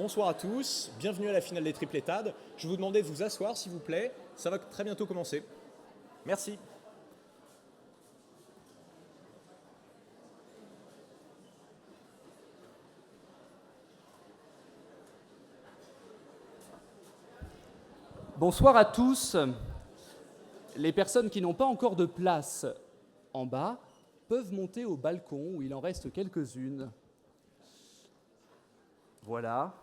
bonsoir à tous, bienvenue à la finale des triplettades. Je vais vous demander de vous asseoir s'il vous plaît, ça va très bientôt commencer. Merci. Bonsoir à tous. Les personnes qui n'ont pas encore de place en bas peuvent monter au balcon où il en reste quelques-unes. Voilà.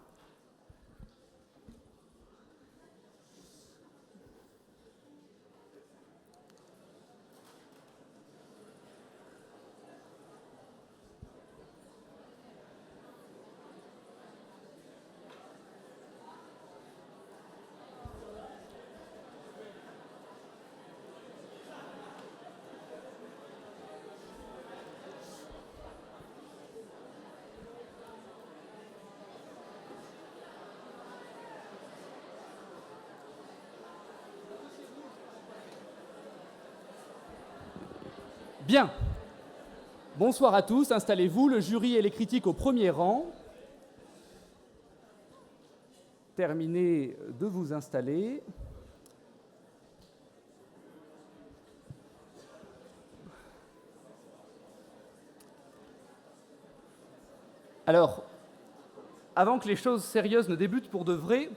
Bien. Bonsoir à tous, installez-vous, le jury et les critiques au premier rang. Terminez de vous installer. Alors, avant que les choses sérieuses ne débutent pour de vrai,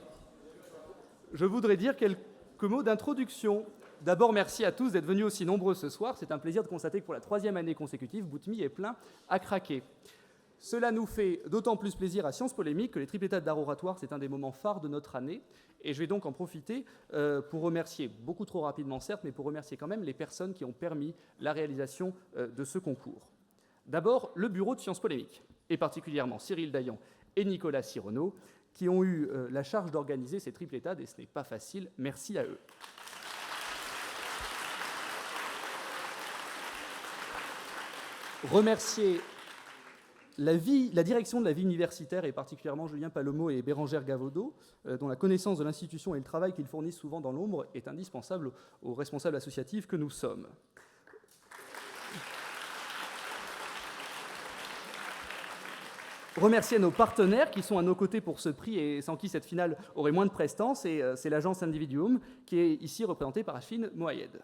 je voudrais dire quelques mots d'introduction. D'abord, merci à tous d'être venus aussi nombreux ce soir. C'est un plaisir de constater que pour la 3e année consécutive, Boutmy est plein à craquer. Cela nous fait d'autant plus plaisir à Sciences Polémiques que les triplettades d'art oratoire, c'est un des moments phares de notre année. Et je vais donc en profiter pour remercier, beaucoup trop rapidement certes, mais pour remercier quand même les personnes qui ont permis la réalisation de ce concours. D'abord, le bureau de Sciences Polémiques, et particulièrement Cyril Dayan et Nicolas Sirono, qui ont eu la charge d'organiser ces triplettades, et ce n'est pas facile. Merci à eux. Remercier la direction de la vie universitaire, et particulièrement Julien Palomo et Bérangère Gavaudot, dont la connaissance de l'institution et le travail qu'ils fournissent souvent dans l'ombre est indispensable aux responsables associatifs que nous sommes. Remercier nos partenaires qui sont à nos côtés pour ce prix et sans qui cette finale aurait moins de prestance, et c'est l'agence Individuum qui est ici représentée par Afine Moayed.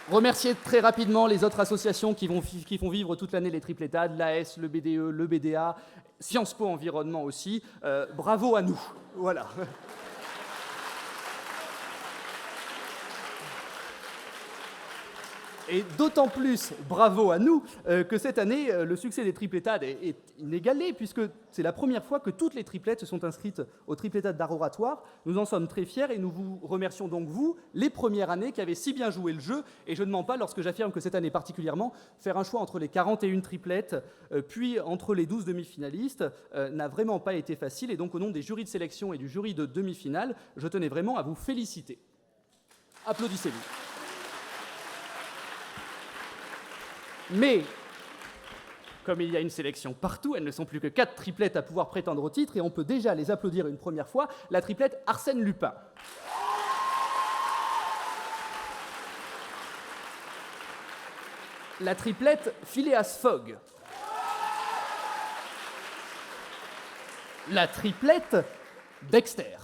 Remercier très rapidement les autres associations qui font vivre toute l'année les triplettades, l'AS, le BDE, le BDA, Sciences Po Environnement aussi. Bravo à nous. Voilà. Et d'autant plus bravo à nous que cette année, le succès des triplettades est inégalé, puisque c'est la première fois que toutes les triplettes se sont inscrites aux triplettades d'art oratoire. Nous en sommes très fiers et nous vous remercions donc, vous, les premières années qui avez si bien joué le jeu. Et je ne mens pas lorsque j'affirme que cette année particulièrement, faire un choix entre les 41 triplettes, puis entre les 12 demi-finalistes, n'a vraiment pas été facile. Et donc, au nom des jurys de sélection et du jury de demi-finale, je tenais vraiment à vous féliciter. Applaudissez-vous. Mais, comme il y a une sélection partout, elles ne sont plus que 4 triplettes à pouvoir prétendre au titre, et on peut déjà les applaudir une première fois, la triplette Arsène Lupin. La triplette Phileas Fogg. La triplette Dexter.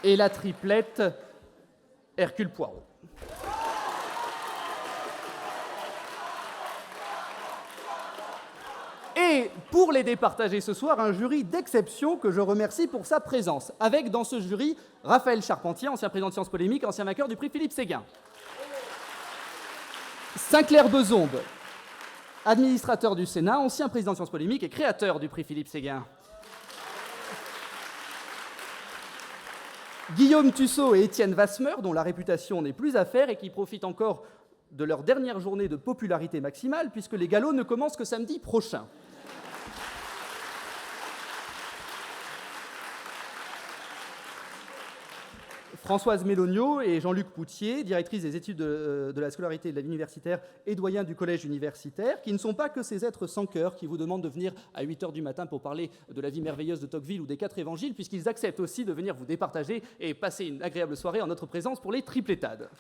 Et la triplette Hercule Poirot. Et pour les départager ce soir, un jury d'exception que je remercie pour sa présence. Avec dans ce jury Raphaël Charpentier, ancien président de Sciences Polémiques, ancien vainqueur du prix Philippe Séguin. Sinclair Bezombe, administrateur du Sénat, ancien président de Sciences Polémiques et créateur du prix Philippe Séguin. Guillaume Tussaud et Étienne Vasmer, dont la réputation n'est plus à faire et qui profitent encore de leur dernière journée de popularité maximale, puisque les galos ne commencent que samedi prochain. Françoise Méloniot et Jean-Luc Poutier, directrices des études de la scolarité et de la vie universitaire et doyens du collège universitaire, qui ne sont pas que ces êtres sans cœur qui vous demandent de venir à 8h du matin pour parler de la vie merveilleuse de Tocqueville ou des 4 évangiles, puisqu'ils acceptent aussi de venir vous départager et passer une agréable soirée en notre présence pour les triplettades.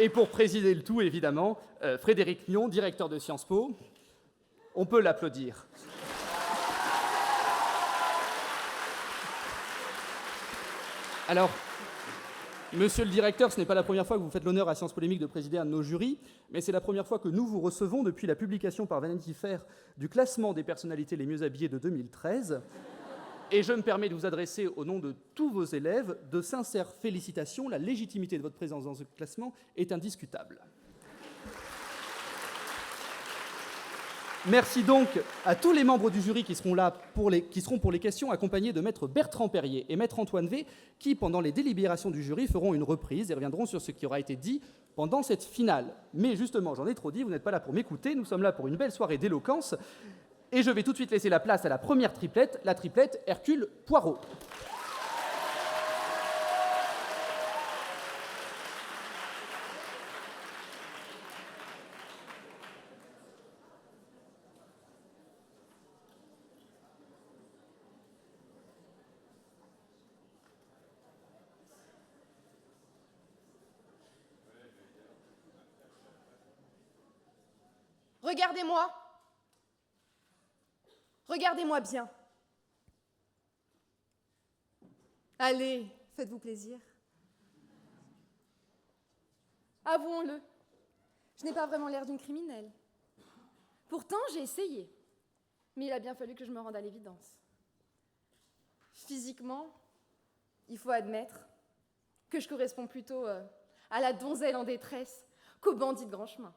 Et pour présider le tout, évidemment, Frédéric Mion, directeur de Sciences Po. On peut l'applaudir. Alors, monsieur le directeur, ce n'est pas la première fois que vous faites l'honneur à Sciences Polémiques de présider un de nos jurys, mais c'est la première fois que nous vous recevons depuis la publication par Vanity Fair du classement des personnalités les mieux habillées de 2013. Et je me permets de vous adresser, au nom de tous vos élèves, de sincères félicitations. La légitimité de votre présence dans ce classement est indiscutable. Merci donc à tous les membres du jury qui seront pour les questions, accompagnés de maître Bertrand Perrier et maître Antoine V, qui, pendant les délibérations du jury, feront une reprise et reviendront sur ce qui aura été dit pendant cette finale. Mais justement, j'en ai trop dit, vous n'êtes pas là pour m'écouter, nous sommes là pour une belle soirée d'éloquence. Et je vais tout de suite laisser la place à la première triplette, la triplette Hercule Poirot. Regardez-moi. Regardez-moi bien. Allez, faites-vous plaisir. Avouons-le, je n'ai pas vraiment l'air d'une criminelle. Pourtant, j'ai essayé. Mais il a bien fallu que je me rende à l'évidence. Physiquement, il faut admettre que je corresponds plutôt à la donzelle en détresse qu'au bandit de grand chemin.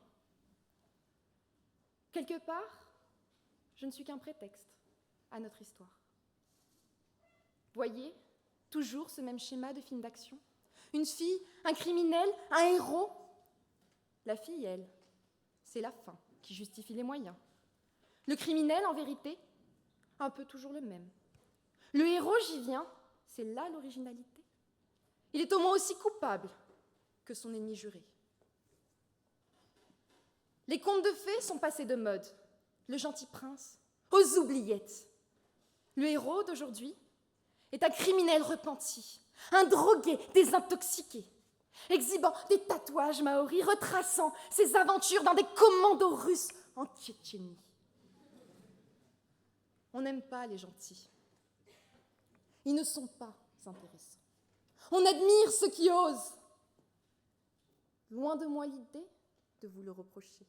Quelque part, je ne suis qu'un prétexte à notre histoire. Voyez, toujours ce même schéma de film d'action. Une fille, un criminel, un héros. La fille, elle, c'est la fin qui justifie les moyens. Le criminel, en vérité, un peu toujours le même. Le héros, j'y viens, c'est là l'originalité. Il est au moins aussi coupable que son ennemi juré. Les contes de fées sont passés de mode. Le gentil prince, aux oubliettes. Le héros d'aujourd'hui est un criminel repenti, un drogué désintoxiqué, exhibant des tatouages maoris, retraçant ses aventures dans des commandos russes en Tchétchénie. On n'aime pas les gentils. Ils ne sont pas intéressants. On admire ceux qui osent. Loin de moi l'idée de vous le reprocher.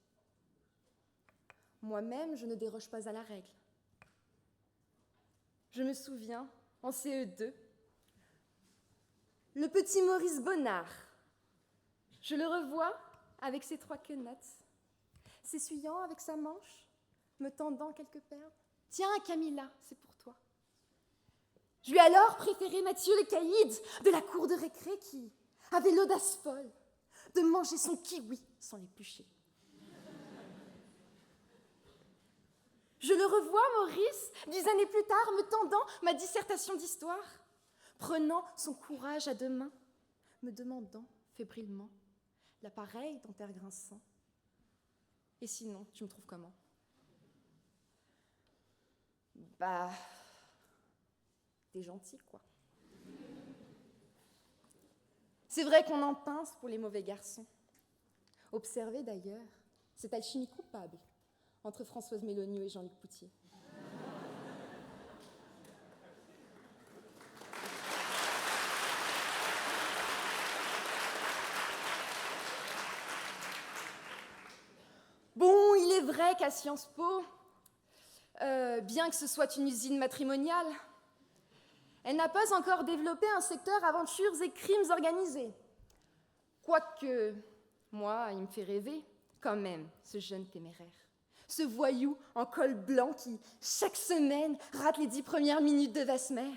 Moi-même, je ne déroge pas à la règle. Je me souviens, en CE2, le petit Maurice Bonnard. Je le revois avec ses 3 quenottes, s'essuyant avec sa manche, me tendant quelques perles. « Tiens, Camilla, c'est pour toi. » Je lui ai alors préféré Mathieu le caïd de la cour de récré qui avait l'audace folle de manger son kiwi sans l'éplucher. Je le revois, Maurice, 10 années plus tard, me tendant ma dissertation d'histoire, prenant son courage à 2 mains, me demandant fébrilement l'appareil dentaire grinçant. Et sinon, tu me trouves comment ? Bah, t'es gentil, quoi. C'est vrai qu'on en pince pour les mauvais garçons. Observez d'ailleurs cette alchimie coupable entre Françoise Mélonieux et Jean-Luc Poutier. Bon, il est vrai qu'à Sciences Po, bien que ce soit une usine matrimoniale, elle n'a pas encore développé un secteur aventures et crimes organisés. Quoique, moi, il me fait rêver, quand même, ce jeune téméraire. Ce voyou en col blanc qui, chaque semaine, rate les 10 premières minutes de Vasmer.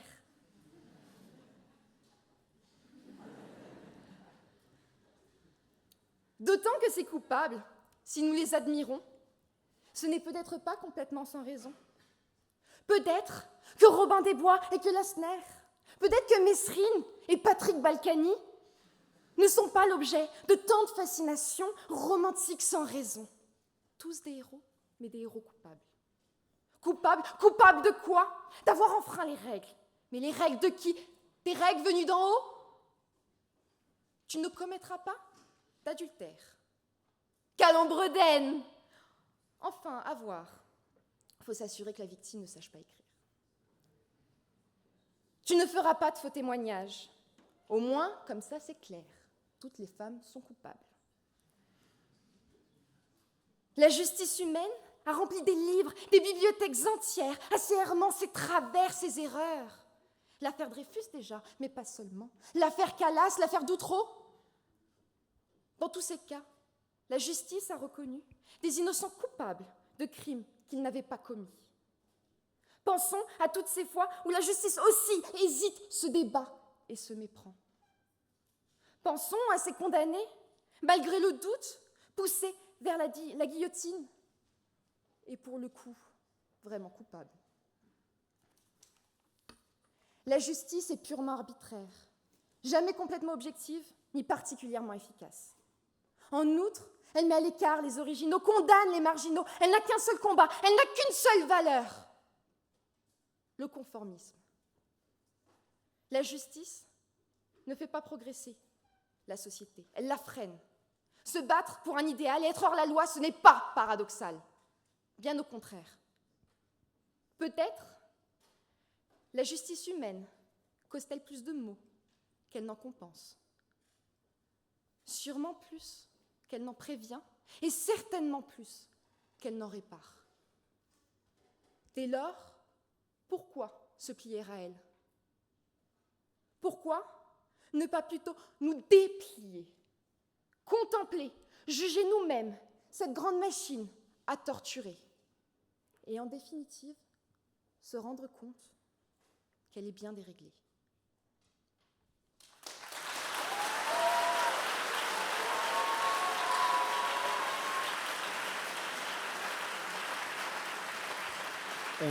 D'autant que ces coupables, si nous les admirons, ce n'est peut-être pas complètement sans raison. Peut-être que Robin des Bois et que Lassner, peut-être que Mesrine et Patrick Balkany ne sont pas l'objet de tant de fascinations romantiques sans raison. Tous des héros, mais des héros coupables. Coupables de quoi ? D'avoir enfreint les règles. Mais les règles de qui ? Des règles venues d'en haut ? Tu ne commettras pas ? d'adultère. Calembre d'aine. Enfin, à voir. Il faut s'assurer que la victime ne sache pas écrire. Tu ne feras pas de faux témoignages. Au moins, comme ça, c'est clair. Toutes les femmes sont coupables. La justice humaine a rempli des livres, des bibliothèques entières, à ses errements, ses travers, ses erreurs. L'affaire Dreyfus déjà, mais pas seulement. L'affaire Calas, l'affaire Doutreau. Dans tous ces cas, la justice a reconnu des innocents coupables de crimes qu'ils n'avaient pas commis. Pensons à toutes ces fois où la justice aussi hésite, se débat et se méprend. Pensons à ces condamnés, malgré le doute, poussés vers la guillotine, et pour le coup, vraiment coupables. La justice est purement arbitraire, jamais complètement objective, ni particulièrement efficace. En outre, elle met à l'écart les originaux, condamne les marginaux, elle n'a qu'un seul combat, elle n'a qu'une seule valeur, le conformisme. La justice ne fait pas progresser la société, elle la freine. Se battre pour un idéal et être hors la loi, ce n'est pas paradoxal, bien au contraire. Peut-être la justice humaine cause-t-elle plus de maux qu'elle n'en compense. Sûrement plus qu'elle n'en prévient, et certainement plus qu'elle n'en répare. Dès lors, pourquoi se plier à elle? Pourquoi ne pas plutôt nous déplier, contempler, juger nous-mêmes cette grande machine à torturer, et en définitive, se rendre compte qu'elle est bien déréglée. On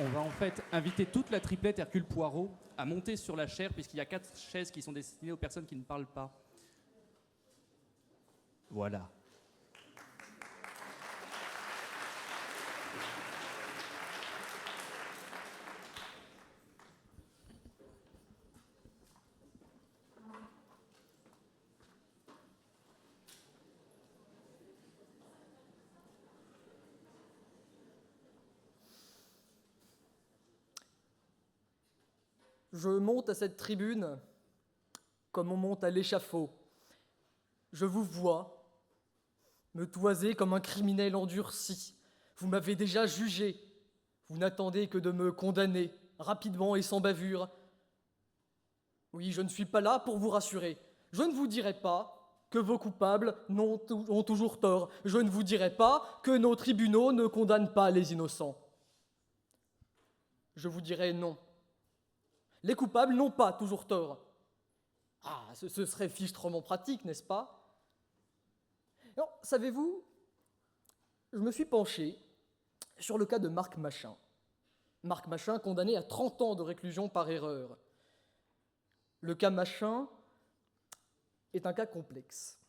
va en fait inviter toute la triplette Hercule Poirot à monter sur la chaire, puisqu'il y a 4 chaises qui sont destinées aux personnes qui ne parlent pas. Voilà. Je monte à cette tribune comme on monte à l'échafaud. Je vous vois, me toiser comme un criminel endurci. Vous m'avez déjà jugé. Vous n'attendez que de me condamner, rapidement et sans bavure. Oui, je ne suis pas là pour vous rassurer. Je ne vous dirai pas que vos coupables ont toujours tort. Je ne vous dirai pas que nos tribunaux ne condamnent pas les innocents. Je vous dirai non. Les coupables n'ont pas toujours tort. Ah, ce serait fichtrement pratique, n'est-ce pas? Non, savez-vous, je me suis penché sur le cas de Marc Machin. Marc Machin, condamné à 30 ans de réclusion par erreur. Le cas Machin est un cas complexe,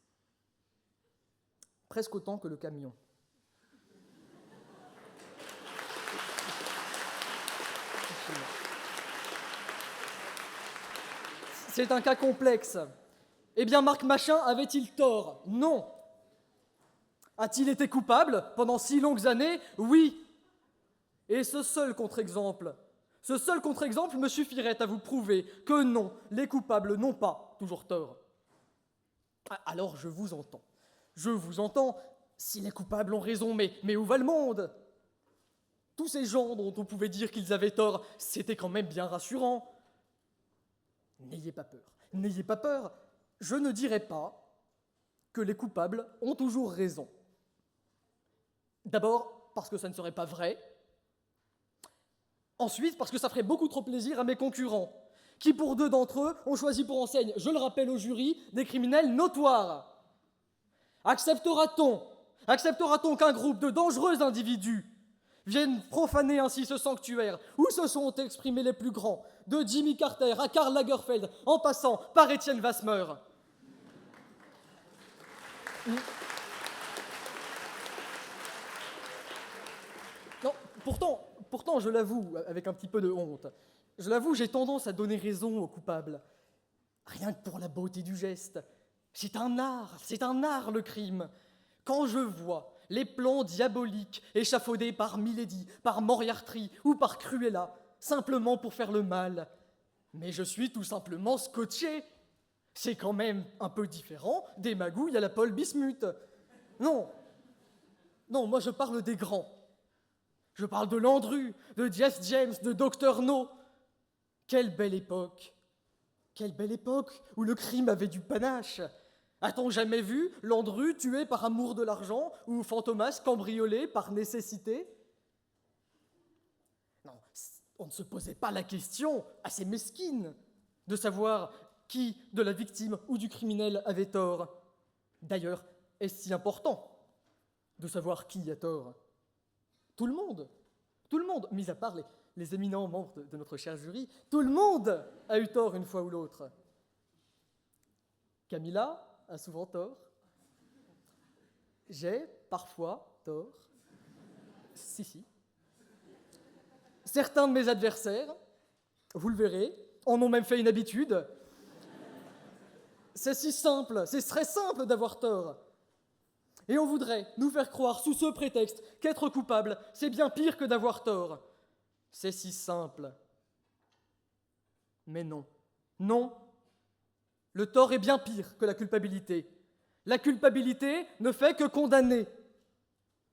presque autant que le camion. C'est un cas complexe. Eh bien, Marc Machin avait-il tort? Non. A-t-il été coupable pendant si longues années? Oui. Et ce seul contre-exemple me suffirait à vous prouver que non, les coupables n'ont pas toujours tort. Alors je vous entends, si les coupables ont raison, mais où va le monde? Tous ces gens dont on pouvait dire qu'ils avaient tort, c'était quand même bien rassurant. N'ayez pas peur, je ne dirai pas que les coupables ont toujours raison. D'abord, parce que ça ne serait pas vrai. Ensuite, parce que ça ferait beaucoup trop plaisir à mes concurrents, qui pour 2 d'entre eux ont choisi pour enseigne, je le rappelle au jury, des criminels notoires. Acceptera-t-on qu'un groupe de dangereux individus viennent profaner ainsi ce sanctuaire où se sont exprimés les plus grands, de Jimmy Carter à Karl Lagerfeld, en passant par Étienne Wasmer? Non, pourtant, je l'avoue, avec un petit peu de honte, j'ai tendance à donner raison aux coupables. Rien que pour la beauté du geste. C'est un art le crime. Quand je vois les plans diaboliques échafaudés par Milady, par Moriarty ou par Cruella, simplement pour faire le mal, mais je suis tout simplement scotché. C'est quand même un peu différent des magouilles à la Paul Bismuth. Non, moi je parle des grands. Je parle de Landru, de Jess James, de Dr. No. Quelle belle époque où le crime avait du panache. A-t-on jamais vu Landru tué par amour de l'argent ou Fantomas cambriolé par nécessité? Non, on ne se posait pas la question, assez mesquine, de savoir qui de la victime ou du criminel avait tort. D'ailleurs, est-ce si important de savoir qui a tort? Tout le monde, mis à part les éminents membres de notre cher jury, tout le monde a eu tort une fois ou l'autre. Camilla a souvent tort. J'ai parfois tort. Si. Certains de mes adversaires, vous le verrez, en ont même fait une habitude. C'est si simple, c'est très simple d'avoir tort. Et on voudrait nous faire croire sous ce prétexte qu'être coupable, c'est bien pire que d'avoir tort. C'est si simple. Mais non. Le tort est bien pire que la culpabilité. La culpabilité ne fait que condamner.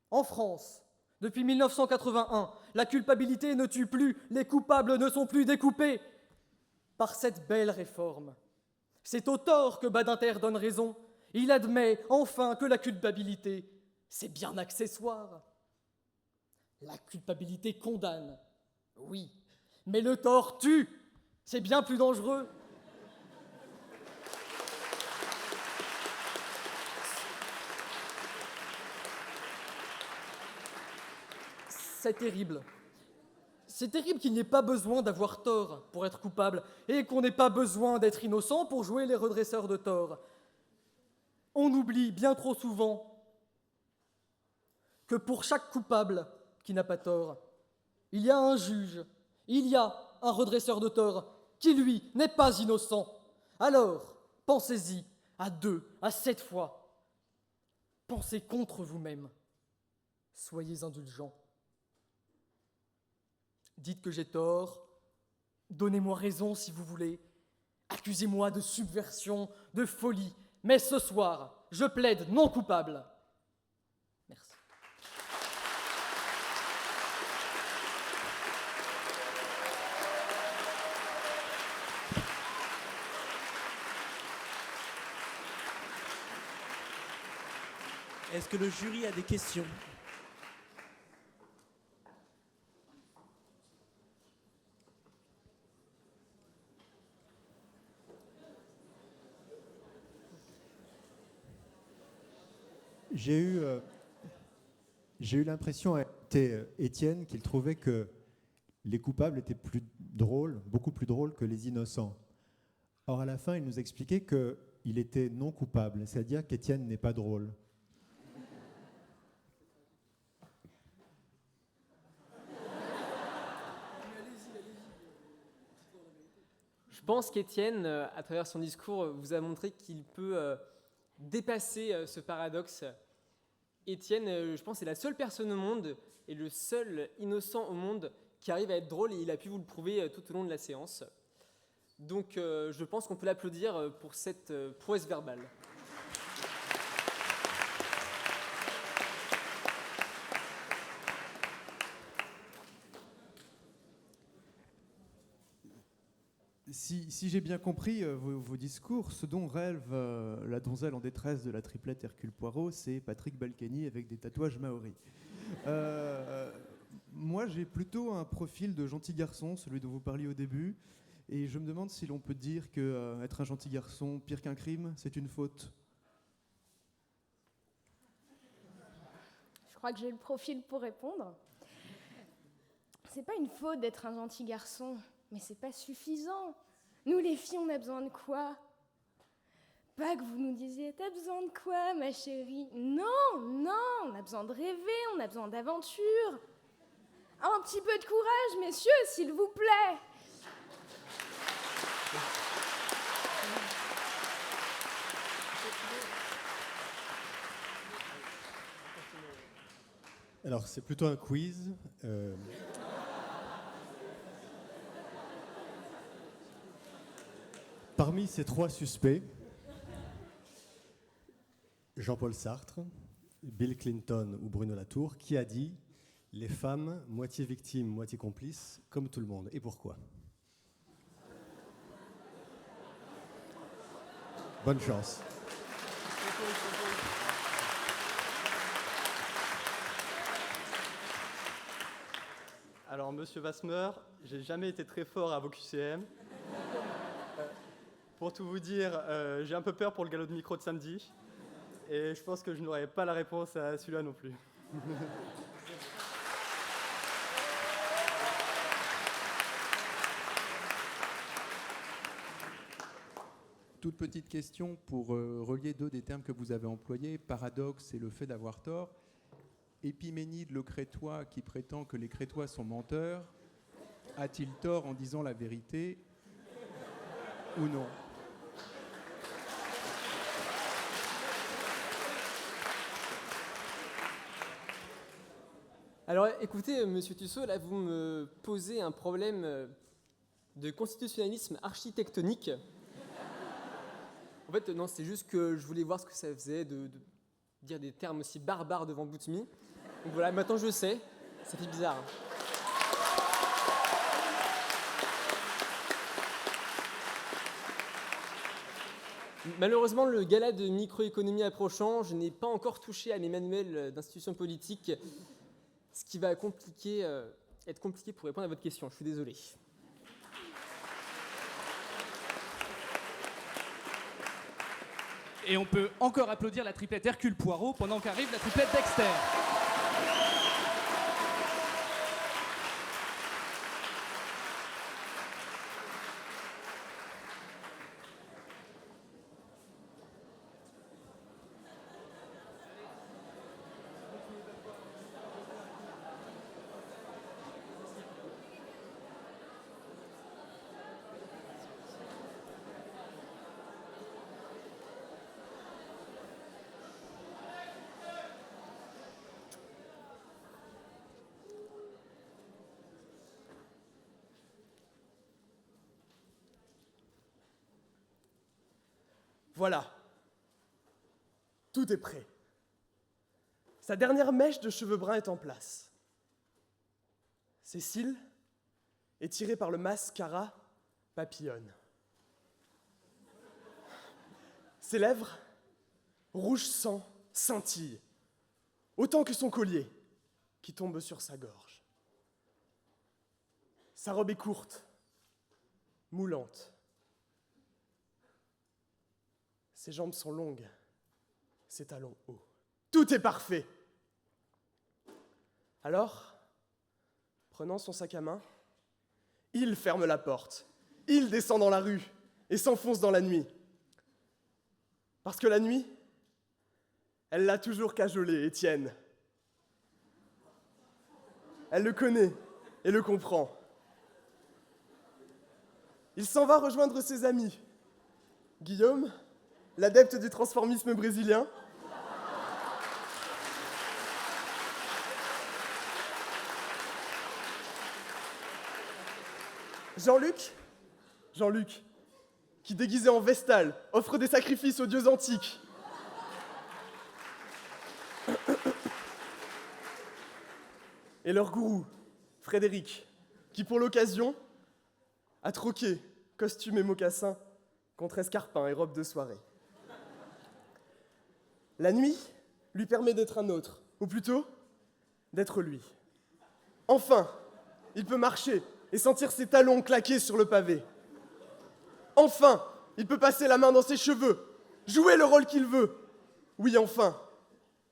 En France, depuis 1981, la culpabilité ne tue plus, les coupables ne sont plus découpés. Par cette belle réforme, c'est au tort que Badinter donne raison. Il admet enfin que la culpabilité, c'est bien accessoire. La culpabilité condamne, oui, mais le tort tue. C'est bien plus dangereux. C'est terrible. C'est terrible qu'il n'y ait pas besoin d'avoir tort pour être coupable et qu'on n'ait pas besoin d'être innocent pour jouer les redresseurs de tort. On oublie bien trop souvent que pour chaque coupable qui n'a pas tort, il y a un juge, il y a un redresseur de tort qui, lui, n'est pas innocent. Alors, pensez-y à 2, à 7 fois. Pensez contre vous-même. Soyez indulgents. Dites que j'ai tort, donnez-moi raison si vous voulez, accusez-moi de subversion, de folie, mais ce soir, je plaide non coupable. Merci. Est-ce que le jury a des questions ? J'ai eu l'impression à Étienne qu'il trouvait que les coupables étaient plus drôles, beaucoup plus drôles que les innocents. Or, à la fin, il nous expliquait qu'il était non coupable, c'est-à-dire qu'Étienne n'est pas drôle. Je pense qu'Étienne, à travers son discours, vous a montré qu'il peut dépasser ce paradoxe. Étienne, je pense, est la seule personne au monde et le seul innocent au monde qui arrive à être drôle, et il a pu vous le prouver tout au long de la séance. Donc je pense qu'on peut l'applaudir pour cette prouesse verbale. Si j'ai bien compris vos discours, ce dont rêve la donzelle en détresse de la triplette Hercule Poirot, c'est Patrick Balkany avec des tatouages maoris. Moi, j'ai plutôt un profil de gentil garçon, celui dont vous parliez au début, et je me demande si l'on peut dire que être un gentil garçon, pire qu'un crime, c'est une faute. Je crois que j'ai le profil pour répondre. C'est pas une faute d'être un gentil garçon, mais c'est pas suffisant. Nous, les filles, on a besoin de quoi? Pas que vous nous disiez, t'as besoin de quoi, ma chérie? Non, on a besoin de rêver, on a besoin d'aventure. Un petit peu de courage, messieurs, s'il vous plaît. Alors, c'est plutôt un quiz. Parmi ces 3 suspects, Jean-Paul Sartre, Bill Clinton ou Bruno Latour, qui a dit « Les femmes, moitié victimes, moitié complices, comme tout le monde ». Et pourquoi ? Bonne chance. Alors, monsieur Vasmer, j'ai jamais été très fort à vos QCM. Pour tout vous dire, j'ai un peu peur pour le galop de micro de samedi. Et je pense que je n'aurai pas la réponse à celui-là non plus. Toute petite question pour relier 2 des termes que vous avez employés, paradoxe et le fait d'avoir tort. Épiménide le Crétois qui prétend que les Crétois sont menteurs, a-t-il tort en disant la vérité ou non ? Alors écoutez, monsieur Tussaud, là vous me posez un problème de constitutionnalisme architectonique. En fait, non, c'est juste que je voulais voir ce que ça faisait de dire des termes aussi barbares devant Boutmi. Donc voilà, maintenant je sais, ça fait bizarre. Malheureusement, le gala de microéconomie approchant, je n'ai pas encore touché à mes manuels d'institutions politiques, ce qui va être compliqué pour répondre à votre question. Je suis désolé. Et on peut encore applaudir la triplette Hercule Poirot pendant qu'arrive la triplette Dexter. Voilà. Tout est prêt. Sa dernière mèche de cheveux bruns est en place. Ses cils, étirés par le mascara, papillonnent. Ses lèvres, rouge sang, scintillent, autant que son collier, qui tombe sur sa gorge. Sa robe est courte, moulante. Ses jambes sont longues, ses talons hauts. Tout est parfait. Alors, prenant son sac à main, il ferme la porte, il descend dans la rue et s'enfonce dans la nuit. Parce que la nuit, elle l'a toujours cajolé, Étienne. Elle le connaît et le comprend. Il s'en va rejoindre ses amis. Guillaume, l'adepte du transformisme brésilien. Jean-Luc, qui déguisé en Vestale, offre des sacrifices aux dieux antiques. Et leur gourou, Frédéric, qui pour l'occasion a troqué costume et mocassins contre escarpins et robes de soirée. La nuit lui permet d'être un autre, ou plutôt, d'être lui. Enfin, il peut marcher et sentir ses talons claquer sur le pavé. Enfin, il peut passer la main dans ses cheveux, jouer le rôle qu'il veut. Oui, enfin,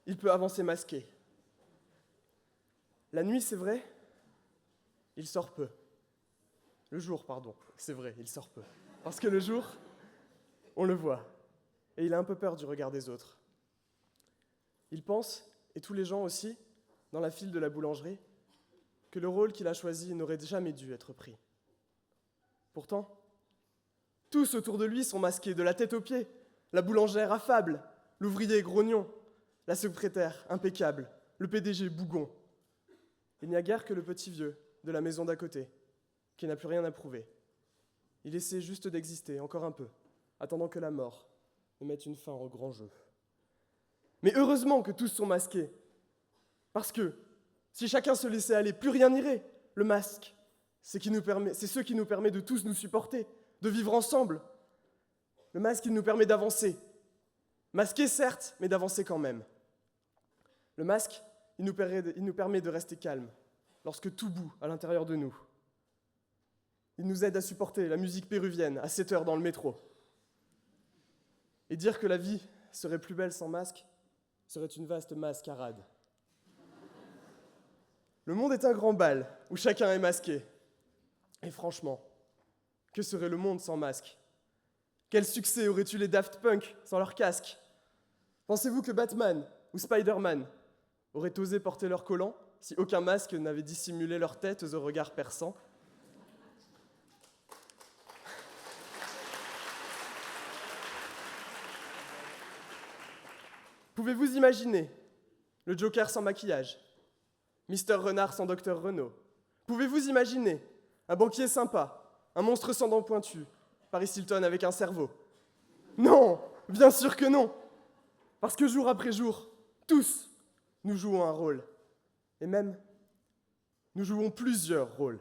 il peut avancer masqué. La nuit, c'est vrai, il sort peu. Le jour, pardon, c'est vrai, il sort peu. Parce que le jour, on le voit, et il a un peu peur du regard des autres. Il pense, et tous les gens aussi, dans la file de la boulangerie, que le rôle qu'il a choisi n'aurait jamais dû être pris. Pourtant, tous autour de lui sont masqués de la tête aux pieds. La boulangère affable, l'ouvrier grognon, la secrétaire impeccable, le PDG bougon, il n'y a guère que le petit vieux de la maison d'à côté, qui n'a plus rien à prouver. Il essaie juste d'exister, encore un peu, attendant que la mort ne mette une fin au grand jeu. Mais heureusement que tous sont masqués, parce que si chacun se laissait aller, plus rien n'irait. Le masque, c'est ce qui nous permet de tous nous supporter, de vivre ensemble. Le masque, il nous permet d'avancer. Masqué, certes, mais d'avancer quand même. Le masque, il nous permet de rester calme lorsque tout bout à l'intérieur de nous. Il nous aide à supporter la musique péruvienne à 7 heures dans le métro. Et dire que la vie serait plus belle sans masque serait une vaste mascarade. Le monde est un grand bal où chacun est masqué. Et franchement, que serait le monde sans masque? Quel succès auraient eu les Daft Punk sans leur casque? Pensez-vous que Batman ou Spider-Man auraient osé porter leur collant si aucun masque n'avait dissimulé leurs têtes aux regards perçants? Pouvez-vous imaginer le Joker sans maquillage, Mister Renard sans Docteur Renault? Pouvez-vous imaginer un banquier sympa, un monstre sans dents pointues, Paris Hilton avec un cerveau? Non, bien sûr que non. Parce que jour après jour, tous, nous jouons un rôle. Et même, nous jouons plusieurs rôles.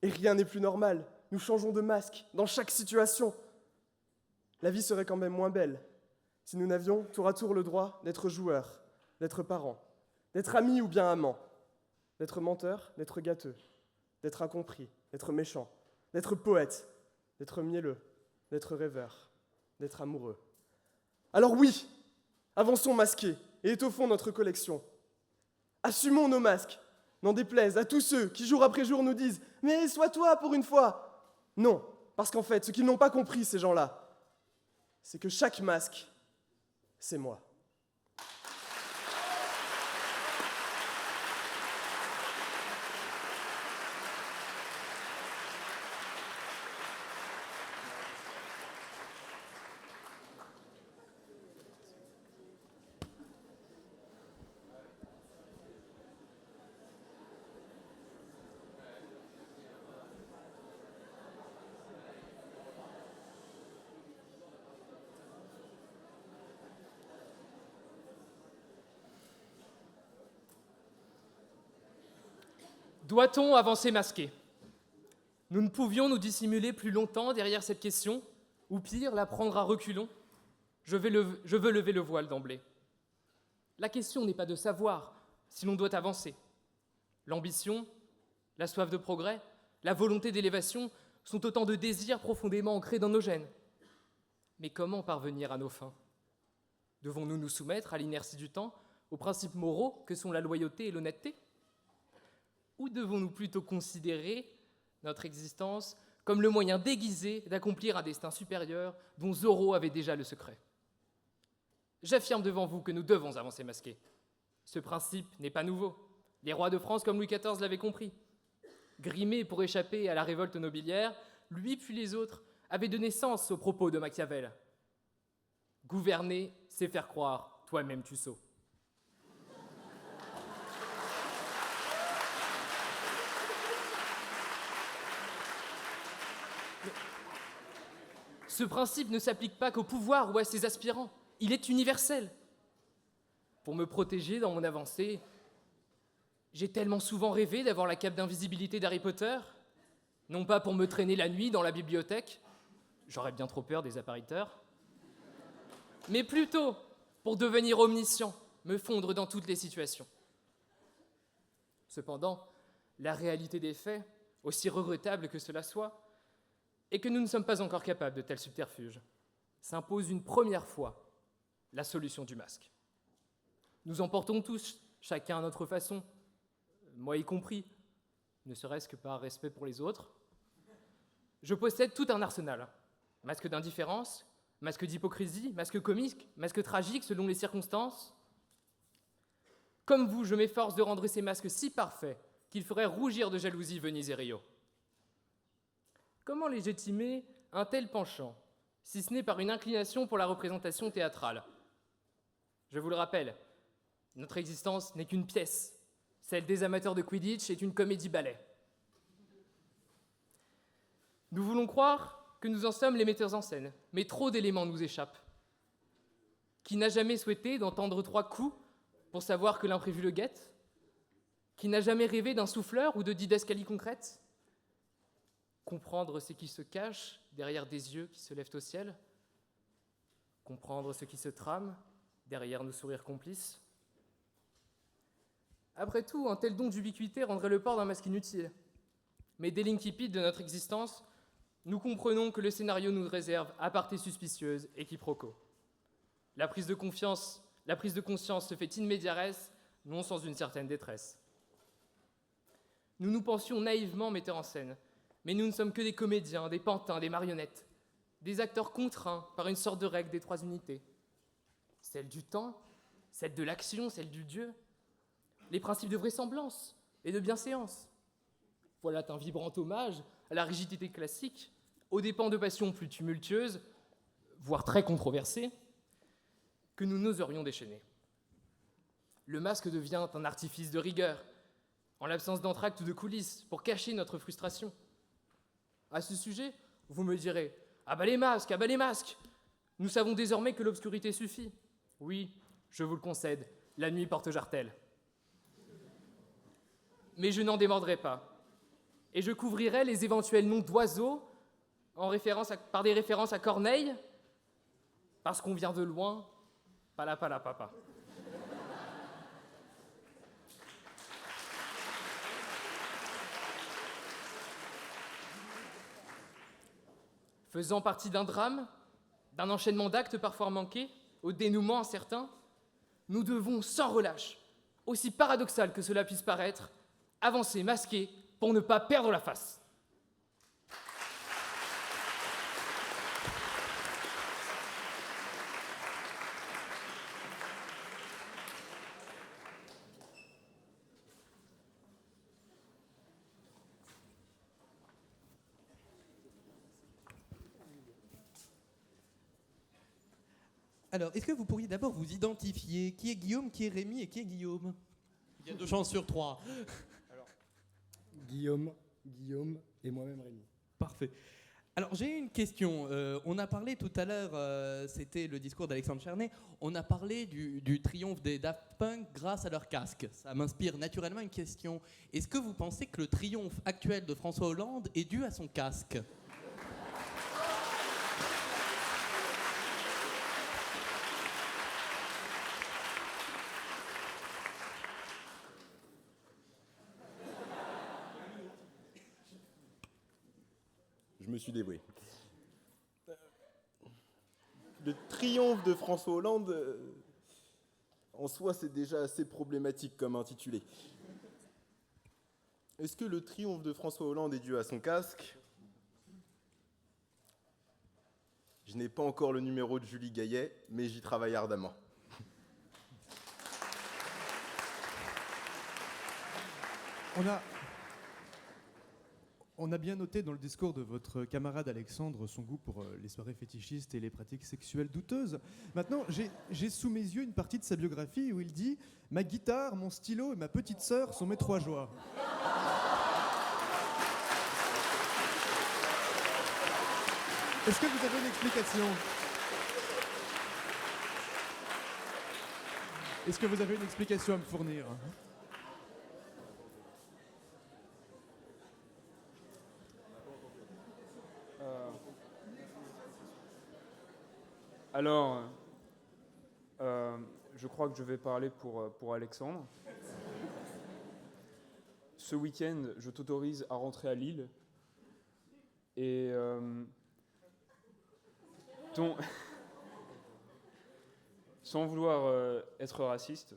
Et rien n'est plus normal. Nous changeons de masque dans chaque situation. La vie serait quand même moins belle si nous n'avions tour à tour le droit d'être joueurs, d'être parents, d'être amis ou bien amants, d'être menteurs, d'être gâteux, d'être incompris, d'être méchants, d'être poète, d'être mielleux, d'être rêveur, d'être amoureux. Alors oui, avançons masqués et étoffons notre collection. Assumons nos masques, n'en déplaise à tous ceux qui jour après jour nous disent « Mais sois toi pour une fois !» Non, parce qu'en fait, ce qu'ils n'ont pas compris, ces gens-là, c'est que chaque masque, c'est moi. Doit-on avancer masqué? Nous ne pouvions nous dissimuler plus longtemps derrière cette question, ou pire, la prendre à reculons. Je veux lever le voile d'emblée. La question n'est pas de savoir si l'on doit avancer. L'ambition, la soif de progrès, la volonté d'élévation sont autant de désirs profondément ancrés dans nos gènes. Mais comment parvenir à nos fins? Devons-nous nous soumettre à l'inertie du temps, aux principes moraux que sont la loyauté et l'honnêteté? Ou devons-nous plutôt considérer notre existence comme le moyen déguisé d'accomplir un destin supérieur dont Zorro avait déjà le secret? J'affirme devant vous que nous devons avancer masqués. Ce principe n'est pas nouveau. Les rois de France comme Louis XIV l'avaient compris. Grimé pour échapper à la révolte nobiliaire, lui puis les autres avaient donné sens aux propos de Machiavel. Gouverner, c'est faire croire, toi-même tu sot. Ce principe ne s'applique pas qu'au pouvoir ou à ses aspirants. Il est universel. Pour me protéger dans mon avancée, j'ai tellement souvent rêvé d'avoir la cape d'invisibilité d'Harry Potter, non pas pour me traîner la nuit dans la bibliothèque, j'aurais bien trop peur des appariteurs, mais plutôt pour devenir omniscient, me fondre dans toutes les situations. Cependant, la réalité des faits, aussi regrettable que cela soit, et que nous ne sommes pas encore capables de tels subterfuges, s'impose une première fois la solution du masque. Nous en portons tous, chacun à notre façon, moi y compris, ne serait-ce que par respect pour les autres. Je possède tout un arsenal. Masque d'indifférence, masque d'hypocrisie, masque comique, masque tragique selon les circonstances. Comme vous, je m'efforce de rendre ces masques si parfaits qu'ils feraient rougir de jalousie Venise et Rio. Comment légitimer un tel penchant, si ce n'est par une inclination pour la représentation théâtrale? Je vous le rappelle, notre existence n'est qu'une pièce, Celle des amateurs de Quidditch est une comédie-ballet. Nous voulons croire que nous en sommes les metteurs en scène, mais trop d'éléments nous échappent. Qui n'a jamais souhaité d'entendre 3 coups pour savoir que l'imprévu le guette? Qui n'a jamais rêvé d'un souffleur ou de didascalie concrète? Comprendre ce qui se cache derrière des yeux qui se lèvent au ciel? Comprendre ce qui se trame derrière nos sourires complices? Après tout, un tel don d'ubiquité rendrait le port d'un masque inutile. Mais dès l'incipit de notre existence, nous comprenons que le scénario nous réserve aparté suspicieuse et quiproquo. La prise de conscience se fait in media res, non sans une certaine détresse. Nous nous pensions naïvement metteurs en scène, mais nous ne sommes que des comédiens, des pantins, des marionnettes, des acteurs contraints par une sorte de règle des 3 unités. Celle du temps, celle de l'action, celle du Dieu, les principes de vraisemblance et de bienséance. Voilà un vibrant hommage à la rigidité classique, aux dépens de passions plus tumultueuses, voire très controversées, que nous n'oserions déchaîner. Le masque devient un artifice de rigueur, en l'absence d'entracte ou de coulisses, pour cacher notre frustration. À ce sujet, vous me direz « Ah bah les masques, ah bah les masques !» Nous savons désormais que l'obscurité suffit. Oui, je vous le concède, la nuit porte jartelle. Mais je n'en démordrai pas. Et je couvrirai les éventuels noms d'oiseaux par des références à Corneille, parce qu'on vient de loin, pala. Faisant partie d'un drame, d'un enchaînement d'actes parfois manqués, au dénouement incertain, nous devons sans relâche, aussi paradoxal que cela puisse paraître, avancer masqués pour ne pas perdre la face. Alors, est-ce que vous pourriez d'abord vous identifier? Qui est Guillaume, qui est Rémi et qui est Guillaume? Il y a 2 chances sur 3. Guillaume et moi-même Rémi. Parfait. Alors j'ai une question. On a parlé tout à l'heure, c'était le discours d'Alexandre Charnay, on a parlé du triomphe des Daft Punk grâce à leur casque. Ça m'inspire naturellement une question. Est-ce que vous pensez que le triomphe actuel de François Hollande est dû à son casque? Je me suis dévoué. Le triomphe de François Hollande, en soi, c'est déjà assez problématique comme intitulé. Est-ce que le triomphe de François Hollande est dû à son casque? Je n'ai pas encore le numéro de Julie Gaillet, mais j'y travaille ardemment. On a bien noté dans le discours de votre camarade Alexandre son goût pour les soirées fétichistes et les pratiques sexuelles douteuses. Maintenant, j'ai sous mes yeux une partie de sa biographie où il dit « Ma guitare, mon stylo et ma petite sœur sont mes 3 joies ». Est-ce que vous avez une explication? Est-ce que vous avez une explication à me fournir? Alors, je crois que je vais parler pour Alexandre. Ce week-end, je t'autorise à rentrer à Lille. Et sans vouloir être raciste,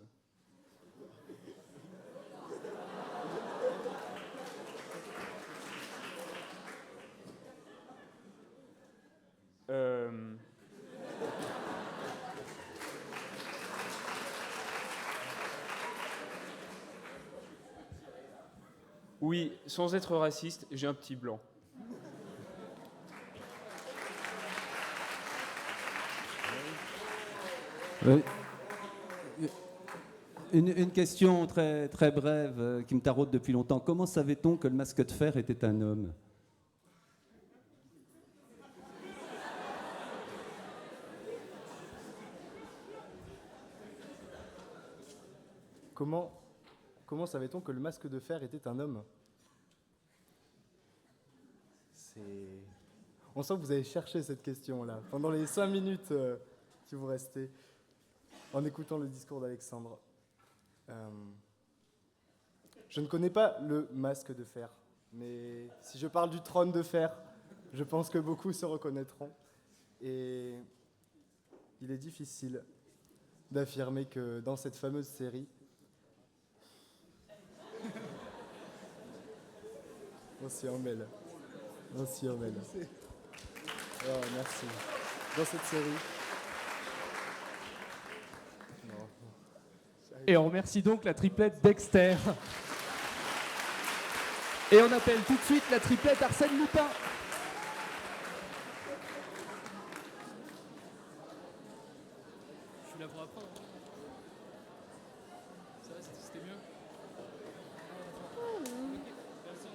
oui, sans être raciste, j'ai un petit blanc. Une question très, très brève qui me taraude depuis longtemps. Comment savait-on que le masque de fer était un homme? Comment savait-on que le masque de fer était un homme? On sent que vous avez cherché cette question-là pendant les 5 minutes qui vous restaient en écoutant le discours d'Alexandre. Je ne connais pas le masque de fer, mais si je parle du trône de fer, je pense que beaucoup se reconnaîtront. Et il est difficile d'affirmer que dans cette fameuse série, on s'y emmêle. On s'y emmêle. Oh, merci. Dans cette série. Et on remercie donc la triplette Dexter. Et on appelle tout de suite la triplette Arsène Lupin. Je suis là pour apprendre. Ça va, c'était mieux? Merci.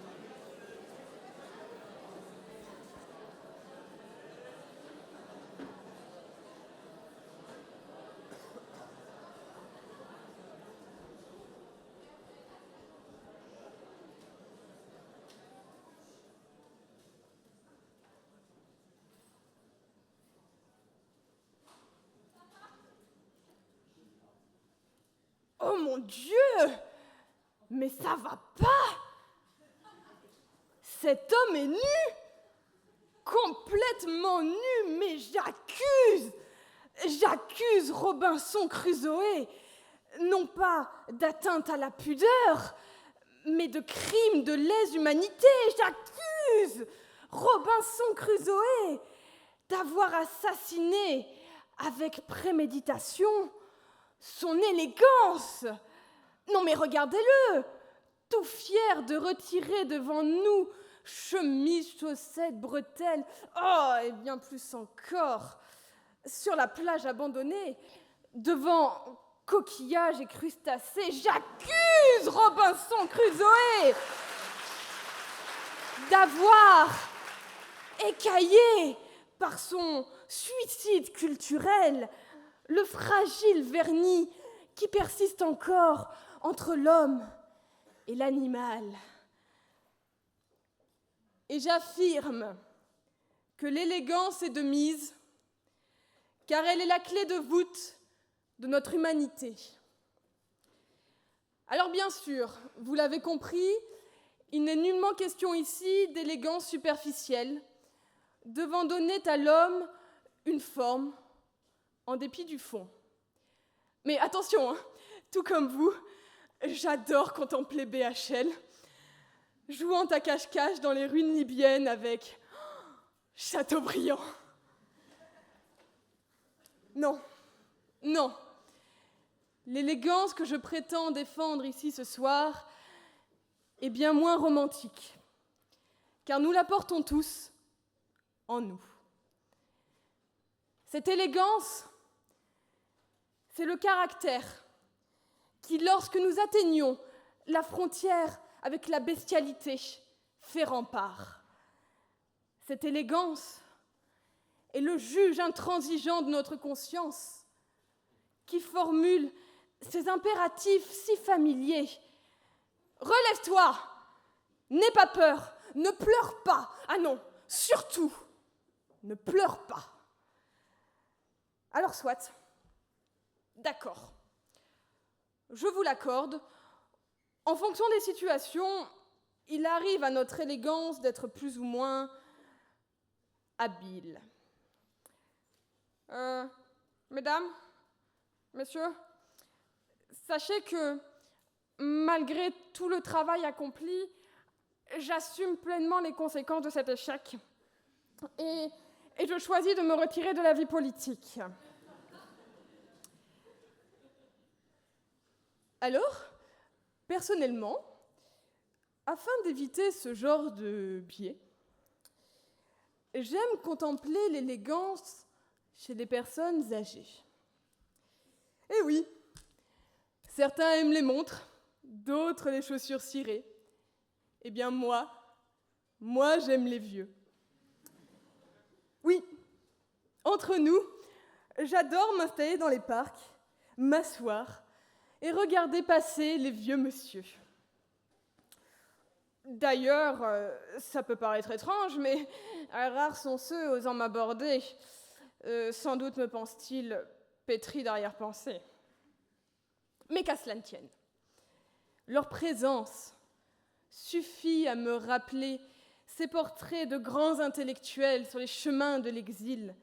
Oh mon Dieu! Mais ça va pas! Cet homme est nu! Complètement nu, mais j'accuse Robinson Crusoe, non pas d'atteinte à la pudeur, mais de crime de lèse-humanité. J'accuse Robinson Crusoe d'avoir assassiné avec préméditation son élégance. Non mais regardez-le, tout fier de retirer devant nous chemise, chaussettes, bretelles, oh, et bien plus encore, sur la plage abandonnée, devant coquillages et crustacés. J'accuse Robinson Crusoe d'avoir écaillé par son suicide culturel le fragile vernis qui persiste encore entre l'homme et l'animal. Et j'affirme que l'élégance est de mise, car elle est la clé de voûte de notre humanité. Alors bien sûr, vous l'avez compris, il n'est nullement question ici d'élégance superficielle, devant donner à l'homme une forme, en dépit du fond. Mais attention, hein, tout comme vous, j'adore contempler BHL, jouant à cache-cache dans les ruines libyennes avec Chateaubriand. Non, non. L'élégance que je prétends défendre ici ce soir est bien moins romantique, car nous la portons tous en nous. Cette élégance, c'est le caractère qui, lorsque nous atteignons la frontière avec la bestialité, fait rempart. Cette élégance est le juge intransigeant de notre conscience qui formule ces impératifs si familiers. Relève-toi, n'aie pas peur, ne pleure pas. Ah non, surtout, ne pleure pas. Alors soit, d'accord, je vous l'accorde, en fonction des situations, il arrive à notre élégance d'être plus ou moins habile. Mesdames, messieurs, sachez que malgré tout le travail accompli, j'assume pleinement les conséquences de cet échec et je choisis de me retirer de la vie politique. Alors, personnellement, afin d'éviter ce genre de biais, j'aime contempler l'élégance chez les personnes âgées. Et oui, Certains aiment les montres, d'autres les chaussures cirées. Eh bien moi j'aime les vieux. Oui, entre nous, j'adore m'installer dans les parcs, m'asseoir et regarder passer les vieux monsieur. D'ailleurs, ça peut paraître étrange, mais rares sont ceux osant m'aborder. Sans doute me pense-t-il pétri d'arrière-pensée. Mais qu'à cela ne tienne, leur présence suffit à me rappeler ces portraits de grands intellectuels sur les chemins de l'exil,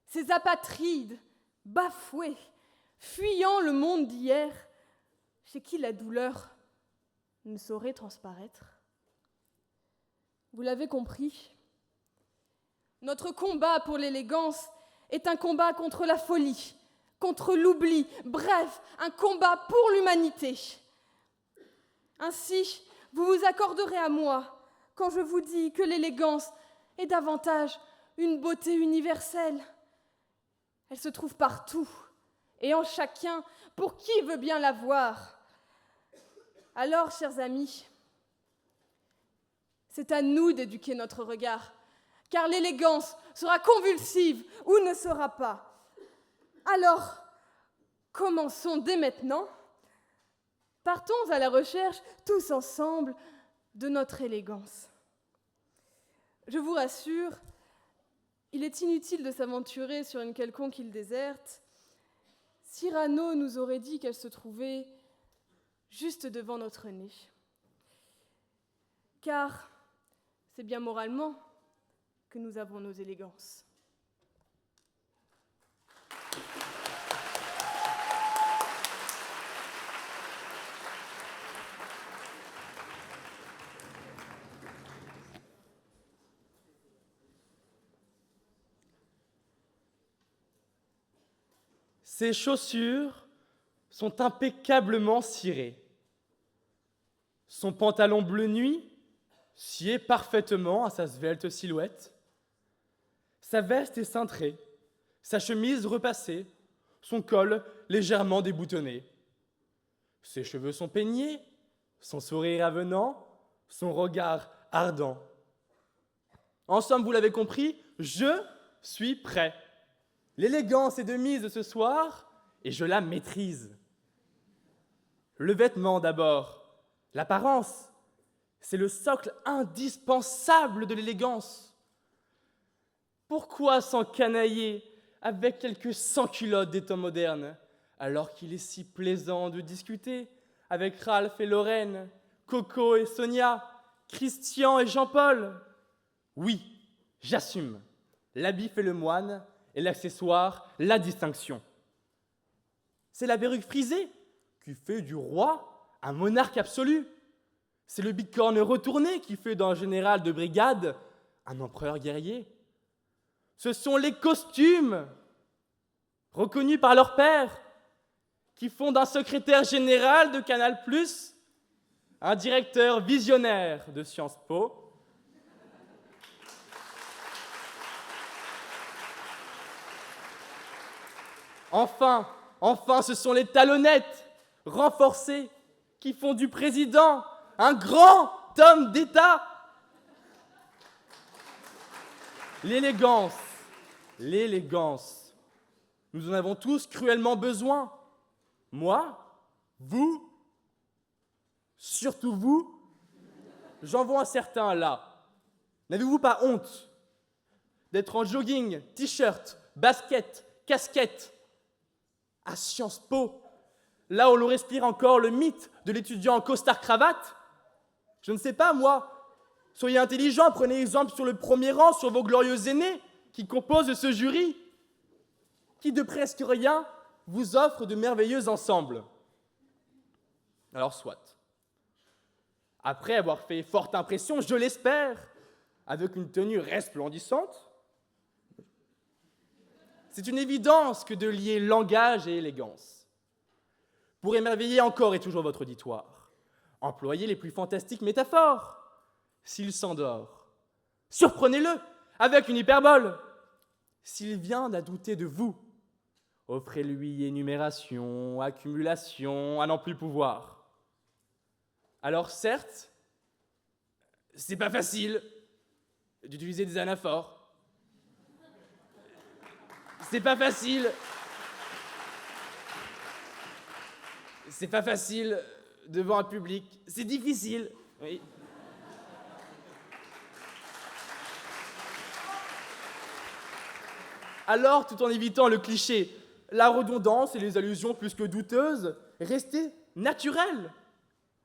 ces apatrides, bafoués, fuyant le monde d'hier, chez qui la douleur ne saurait transparaître. Vous l'avez compris, notre combat pour l'élégance est un combat contre la folie, contre l'oubli, bref, un combat pour l'humanité. Ainsi, vous vous accorderez à moi quand je vous dis que l'élégance est davantage une beauté universelle. Elle se trouve partout et en chacun, pour qui veut bien la voir. Alors, chers amis, c'est à nous d'éduquer notre regard, car l'élégance sera convulsive ou ne sera pas. Alors, commençons dès maintenant. Partons à la recherche, tous ensemble, de notre élégance. Je vous rassure, il est inutile de s'aventurer sur une quelconque île déserte. Cyrano nous aurait dit qu'elle se trouvait juste devant notre nez. Car c'est bien moralement que nous avons nos élégances. Ses chaussures sont impeccablement cirées. Son pantalon bleu nuit sied parfaitement à sa svelte silhouette. Sa veste est cintrée, sa chemise repassée, son col légèrement déboutonné. Ses cheveux sont peignés, son sourire avenant, son regard ardent. En somme, vous l'avez compris, je suis prêt. L'élégance est de mise ce soir et je la maîtrise. Le vêtement d'abord, l'apparence, c'est le socle indispensable de l'élégance. Pourquoi s'encanailler avec quelques sans-culottes des temps modernes, alors qu'il est si plaisant de discuter avec Ralph et Lorraine, Coco et Sonia, Christian et Jean-Paul? Oui, j'assume. L'habit fait le moine et l'accessoire, la distinction. C'est la perruque frisée qui fait du roi un monarque absolu. C'est le bicorne retourné qui fait d'un général de brigade un empereur guerrier. Ce sont les costumes, reconnus par leur père, qui font d'un secrétaire général de Canal+, un directeur visionnaire de Sciences Po. Enfin, ce sont les talonnettes renforcées qui font du président un grand homme d'État. L'élégance, nous en avons tous cruellement besoin. Moi, vous, surtout vous, j'en vois un certain là. N'avez-vous pas honte d'être en jogging, t-shirt, basket, casquette, à Sciences Po, là où l'on respire encore le mythe de l'étudiant en costard-cravate? Je ne sais pas, moi. Soyez intelligents, prenez exemple sur le premier rang, sur vos glorieux aînés qui composent ce jury, qui de presque rien vous offrent de merveilleux ensembles. Alors soit. Après avoir fait forte impression, je l'espère, avec une tenue resplendissante, c'est une évidence que de lier langage et élégance. Pour émerveiller encore et toujours votre auditoire, employez les plus fantastiques métaphores. S'il s'endort, surprenez-le avec une hyperbole. S'il vient à douter de vous, Offrez-lui énumération, accumulation, à n'en plus pouvoir. Alors certes, c'est pas facile d'utiliser des anaphores. C'est pas facile. C'est pas facile devant un public. C'est difficile. Oui. Alors, tout en évitant le cliché, la redondance et les allusions plus que douteuses, restez naturel.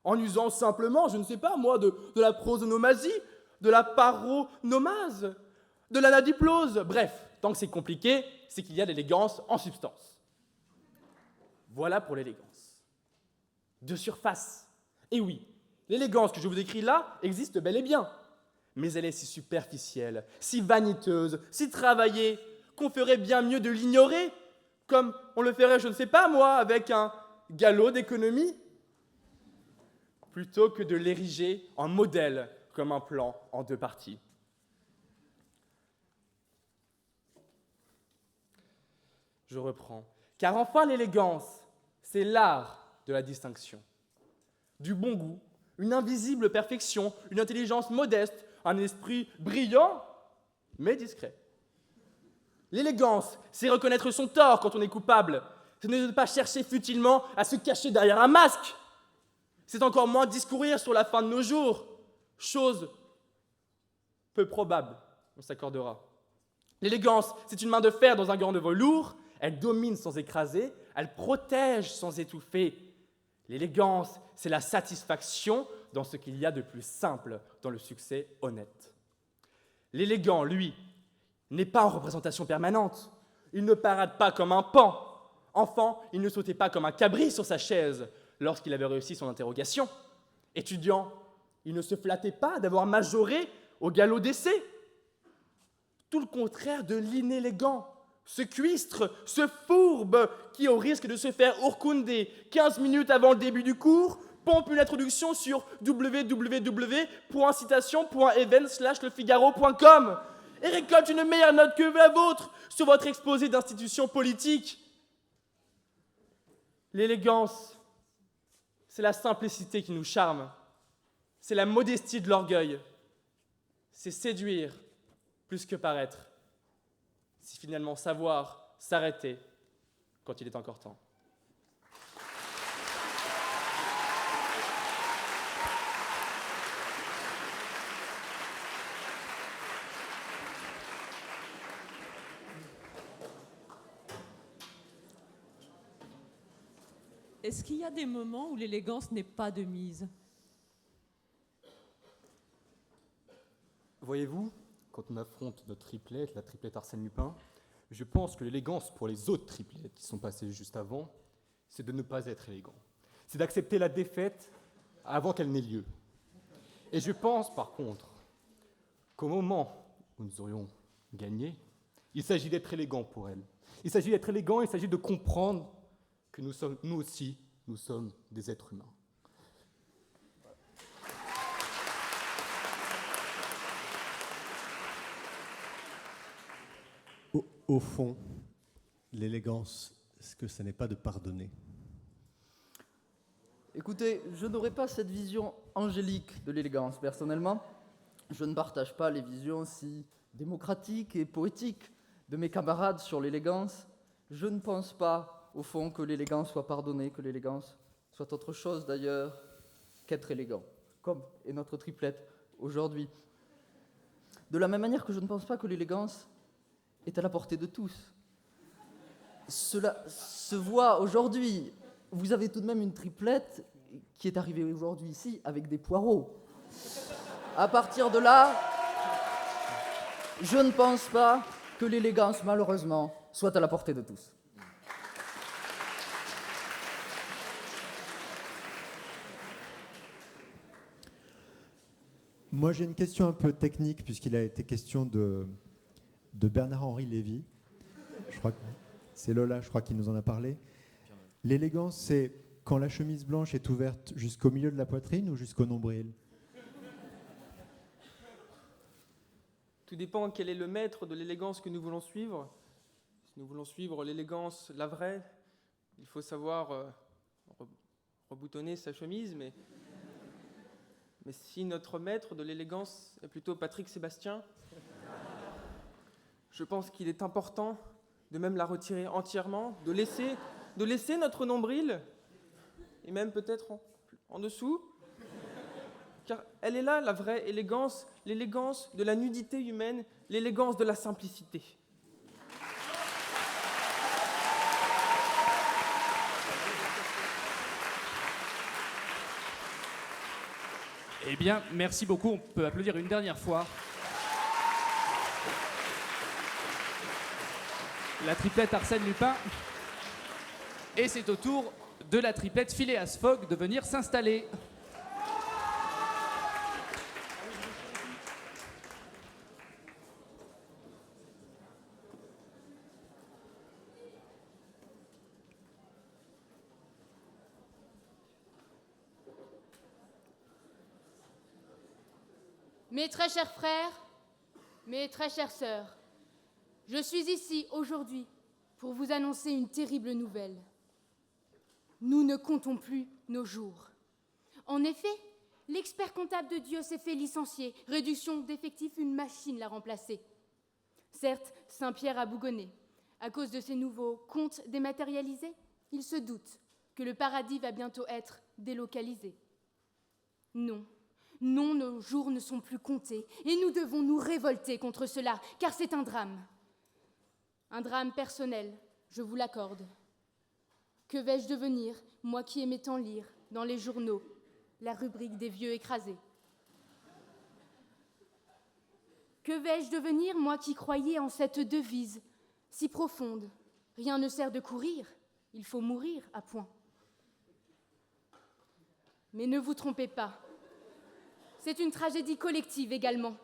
En usant simplement, je ne sais pas moi, de la prosonomasie, de la paronomase, de l'anadiplose. Bref, tant que c'est compliqué, c'est qu'il y a de l'élégance en substance. Voilà pour l'élégance. De surface. Et oui, l'élégance que je vous décris là existe bel et bien. Mais elle est si superficielle, si vaniteuse, si travaillée, qu'on ferait bien mieux de l'ignorer, comme on le ferait, je ne sais pas moi, avec un galop d'économie, plutôt que de l'ériger en modèle, comme un plan en 2 parties. Je reprends. Car enfin l'élégance, c'est l'art de la distinction, du bon goût, une invisible perfection, une intelligence modeste, un esprit brillant, mais discret. L'élégance, c'est reconnaître son tort quand on est coupable. Ce n'est de pas chercher futilement à se cacher derrière un masque. C'est encore moins discourir sur la fin de nos jours. Chose peu probable, on s'accordera. L'élégance, c'est une main de fer dans un gant de velours. Elle domine sans écraser, elle protège sans étouffer. L'élégance, c'est la satisfaction dans ce qu'il y a de plus simple dans le succès honnête. L'élégant, lui, n'est pas en représentation permanente. Il ne parade pas comme un paon. Enfant, il ne sautait pas comme un cabri sur sa chaise lorsqu'il avait réussi son interrogation. Étudiant, il ne se flattait pas d'avoir majoré au galop d'essai. Tout le contraire de l'inélégant, ce cuistre, ce fourbe qui, au risque de se faire ourcounder 15 minutes avant le début du cours, pompe une introduction sur www.citation.even/lefigaro.com et récolte une meilleure note que la vôtre sur votre exposé d'institution politique. L'élégance, c'est la simplicité qui nous charme, c'est la modestie de l'orgueil, c'est séduire plus que paraître, c'est finalement savoir s'arrêter quand il est encore temps. Est-ce qu'il y a des moments où l'élégance n'est pas de mise? Voyez-vous, quand on affronte notre triplette, la triplette Arsène Lupin, je pense que l'élégance pour les autres triplettes qui sont passées juste avant, c'est de ne pas être élégant. C'est d'accepter la défaite avant qu'elle n'ait lieu. Et je pense, par contre, qu'au moment où nous aurions gagné, il s'agit d'être élégant pour elle. Il s'agit d'être élégant, il s'agit de comprendre que nous aussi, nous sommes des êtres humains. Au fond, l'élégance, est-ce que ce n'est pas de pardonner? Écoutez, je n'aurais pas cette vision angélique de l'élégance, personnellement. Je ne partage pas les visions si démocratiques et poétiques de mes camarades sur l'élégance. Je ne pense pas, au fond, que l'élégance soit pardonnée, que l'élégance soit autre chose d'ailleurs qu'être élégant, comme est notre triplette aujourd'hui. De la même manière que je ne pense pas que l'élégance est à la portée de tous. Cela se voit aujourd'hui. Vous avez tout de même une triplette qui est arrivée aujourd'hui ici avec des poireaux. À partir de là, je ne pense pas que l'élégance, malheureusement, soit à la portée de tous. Moi, j'ai une question un peu technique, puisqu'il a été question de Bernard-Henri Lévy. Je crois que c'est Lola, je crois, qui nous en a parlé. L'élégance, c'est quand la chemise blanche est ouverte jusqu'au milieu de la poitrine ou jusqu'au nombril? Tout dépend quel est le maître de l'élégance que nous voulons suivre. Ce nous voulons suivre l'élégance, la vraie, il faut savoir reboutonner sa chemise, mais si notre maître de l'élégance est plutôt Patrick Sébastien, je pense qu'il est important de même la retirer entièrement, de laisser notre nombril, et même peut-être en dessous, car elle est là la vraie élégance, l'élégance de la nudité humaine, l'élégance de la simplicité. Eh bien, merci beaucoup. On peut applaudir une dernière fois. La triplette Arsène Lupin. Et c'est au tour de la triplette Phileas Fogg de venir s'installer. Mes très chers frères, mes très chères sœurs, je suis ici aujourd'hui pour vous annoncer une terrible nouvelle. Nous ne comptons plus nos jours. En effet, l'expert comptable de Dieu s'est fait licencier. Réduction d'effectifs, une machine l'a remplacé. Certes, Saint-Pierre a bougonné. À cause de ces nouveaux comptes dématérialisés, il se doute que le paradis va bientôt être délocalisé. Non. Non, nos jours ne sont plus comptés et nous devons nous révolter contre cela, car c'est un drame. Un drame personnel, je vous l'accorde. Que vais-je devenir, moi qui aimais tant lire, dans les journaux, la rubrique des vieux écrasés? Que vais-je devenir, moi qui croyais en cette devise si profonde? Rien ne sert de courir, il faut mourir à point. Mais ne vous trompez pas. C'est une tragédie collective également.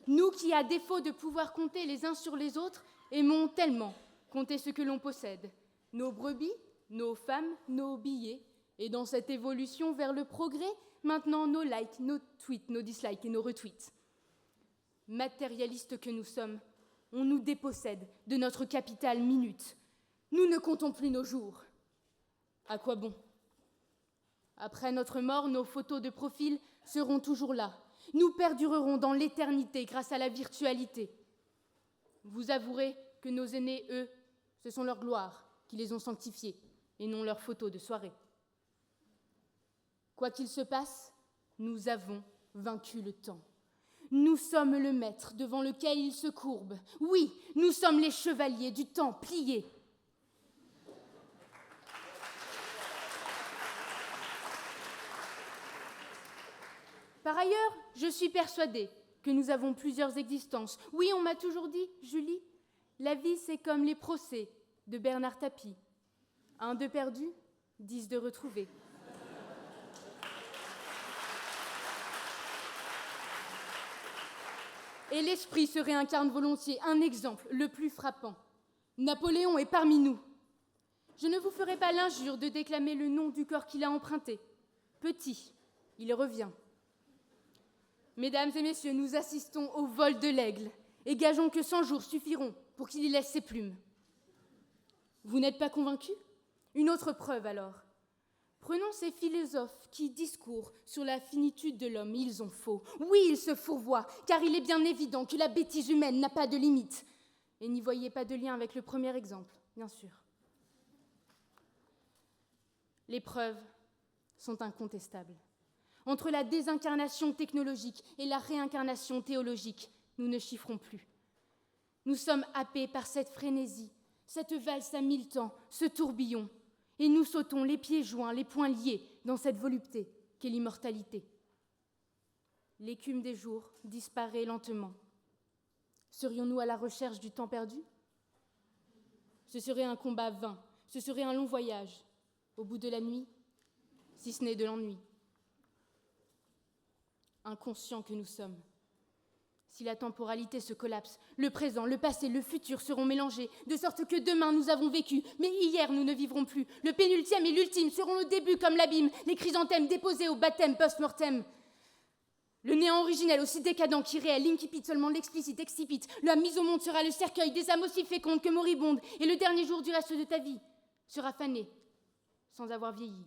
Nous qui, à défaut de pouvoir compter les uns sur les autres, aimons tellement compter ce que l'on possède, nos brebis, nos femmes, nos billets, et dans cette évolution vers le progrès, maintenant nos likes, nos tweets, nos dislikes et nos retweets. Matérialistes que nous sommes, on nous dépossède de notre capital minute. Nous ne comptons plus nos jours. À quoi bon? Après notre mort, nos photos de profil seront toujours là. Nous perdurerons dans l'éternité grâce à la virtualité. Vous avouerez que nos aînés, eux, ce sont leur gloire qui les ont sanctifiés et non leurs photos de soirée. Quoi qu'il se passe, nous avons vaincu le temps. Nous sommes le maître devant lequel il se courbe. Oui, nous sommes les chevaliers du temps plié. Par ailleurs, je suis persuadée que nous avons plusieurs existences. Oui, on m'a toujours dit, Julie, la vie c'est comme les procès de Bernard Tapie. 1 de perdu, 10 de retrouvé. Et l'esprit se réincarne volontiers. Un exemple, le plus frappant. Napoléon est parmi nous. Je ne vous ferai pas l'injure de déclamer le nom du corps qu'il a emprunté. Petit, il revient. Mesdames et messieurs, nous assistons au vol de l'aigle et gageons que 100 jours suffiront pour qu'il y laisse ses plumes. Vous n'êtes pas convaincus? Une autre preuve alors. Prenons ces philosophes qui discourent sur la finitude de l'homme. Ils ont faux. Oui, ils se fourvoient, car il est bien évident que la bêtise humaine n'a pas de limite. Et n'y voyez pas de lien avec le premier exemple, bien sûr. Les preuves sont incontestables. Entre la désincarnation technologique et la réincarnation théologique, nous ne chiffrons plus. Nous sommes happés par cette frénésie, cette valse à 1000 temps, ce tourbillon, et nous sautons les pieds joints, les poings liés dans cette volupté qu'est l'immortalité. L'écume des jours disparaît lentement. Serions-nous à la recherche du temps perdu? Ce serait un combat vain, ce serait un long voyage, au bout de la nuit, si ce n'est de l'ennui. Inconscients que nous sommes. Si la temporalité se collapse, le présent, le passé, le futur seront mélangés, de sorte que demain nous avons vécu, mais hier nous ne vivrons plus. Le pénultième et l'ultime seront le début comme l'abîme, les chrysanthèmes déposés au baptême post-mortem. Le néant originel aussi décadent qu'irréel, l'incipit seulement l'explicite excipit. La mise au monde sera le cercueil des âmes aussi fécondes que moribondes, et le dernier jour du reste de ta vie sera fané, sans avoir vieilli.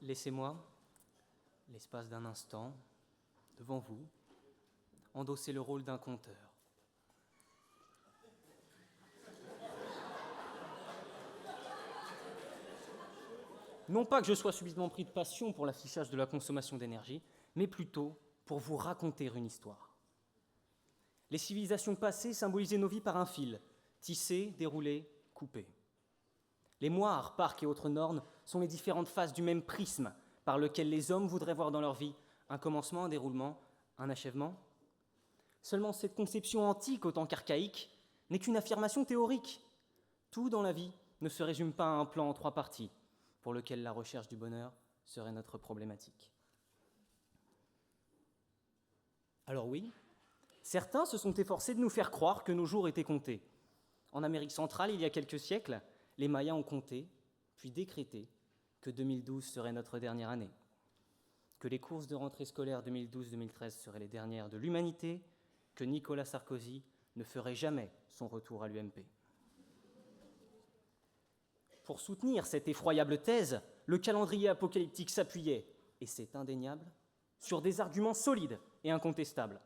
Laissez-moi, l'espace d'un instant, devant vous, endosser le rôle d'un conteur. Non pas que je sois subitement pris de passion pour l'affichage de la consommation d'énergie, mais plutôt pour vous raconter une histoire. Les civilisations passées symbolisaient nos vies par un fil, tissé, déroulé, coupé. Les moires, parcs et autres nornes sont les différentes faces du même prisme par lequel les hommes voudraient voir dans leur vie un commencement, un déroulement, un achèvement. Seulement cette conception antique autant qu'archaïque n'est qu'une affirmation théorique. Tout dans la vie ne se résume pas à un plan en 3 parties, pour lequel la recherche du bonheur serait notre problématique. Alors oui, certains se sont efforcés de nous faire croire que nos jours étaient comptés. En Amérique centrale, il y a quelques siècles, les Mayas ont compté, puis décrété que 2012 serait notre dernière année, que les courses de rentrée scolaire 2012-2013 seraient les dernières de l'humanité, que Nicolas Sarkozy ne ferait jamais son retour à l'UMP. Pour soutenir cette effroyable thèse, le calendrier apocalyptique s'appuyait, et c'est indéniable, sur des arguments solides et incontestables.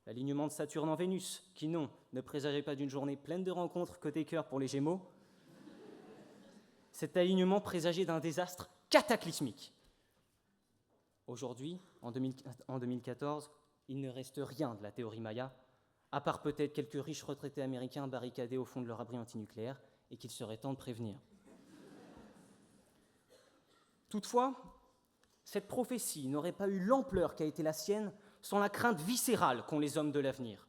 L'alignement de Saturne en Vénus, qui non, ne présageait pas d'une journée pleine de rencontres côté cœur pour les Gémeaux. Cet alignement présageait d'un désastre cataclysmique. Aujourd'hui, en 2014, il ne reste rien de la théorie Maya, à part peut-être quelques riches retraités américains barricadés au fond de leur abri antinucléaire et qu'il serait temps de prévenir. Toutefois, cette prophétie n'aurait pas eu l'ampleur qu'a été la sienne sans la crainte viscérale qu'ont les hommes de l'avenir.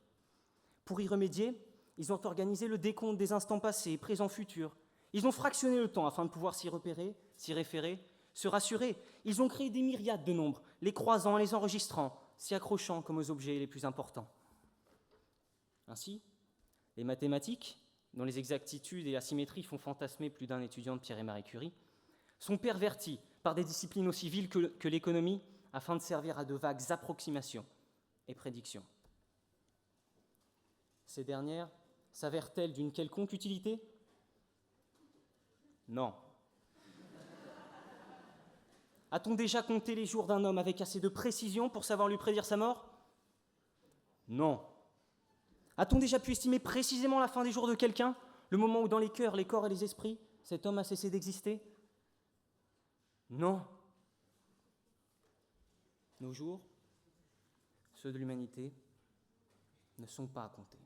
Pour y remédier, ils ont organisé le décompte des instants passés, présents, futurs. Ils ont fractionné le temps afin de pouvoir s'y repérer, s'y référer, se rassurer. Ils ont créé des myriades de nombres, les croisant, les enregistrant, s'y accrochant comme aux objets les plus importants. Ainsi, les mathématiques, dont les exactitudes et la symétrie font fantasmer plus d'un étudiant de Pierre et Marie Curie, sont pervertis par des disciplines aussi viles que l'économie afin de servir à de vagues approximations et prédictions. Ces dernières s'avèrent-elles d'une quelconque utilité ? Non. A-t-on déjà compté les jours d'un homme avec assez de précision pour savoir lui prédire sa mort ? Non. A-t-on déjà pu estimer précisément la fin des jours de quelqu'un, le moment où dans les cœurs, les corps et les esprits, cet homme a cessé d'exister ? Non. Nos jours, ceux de l'humanité, ne sont pas à compter,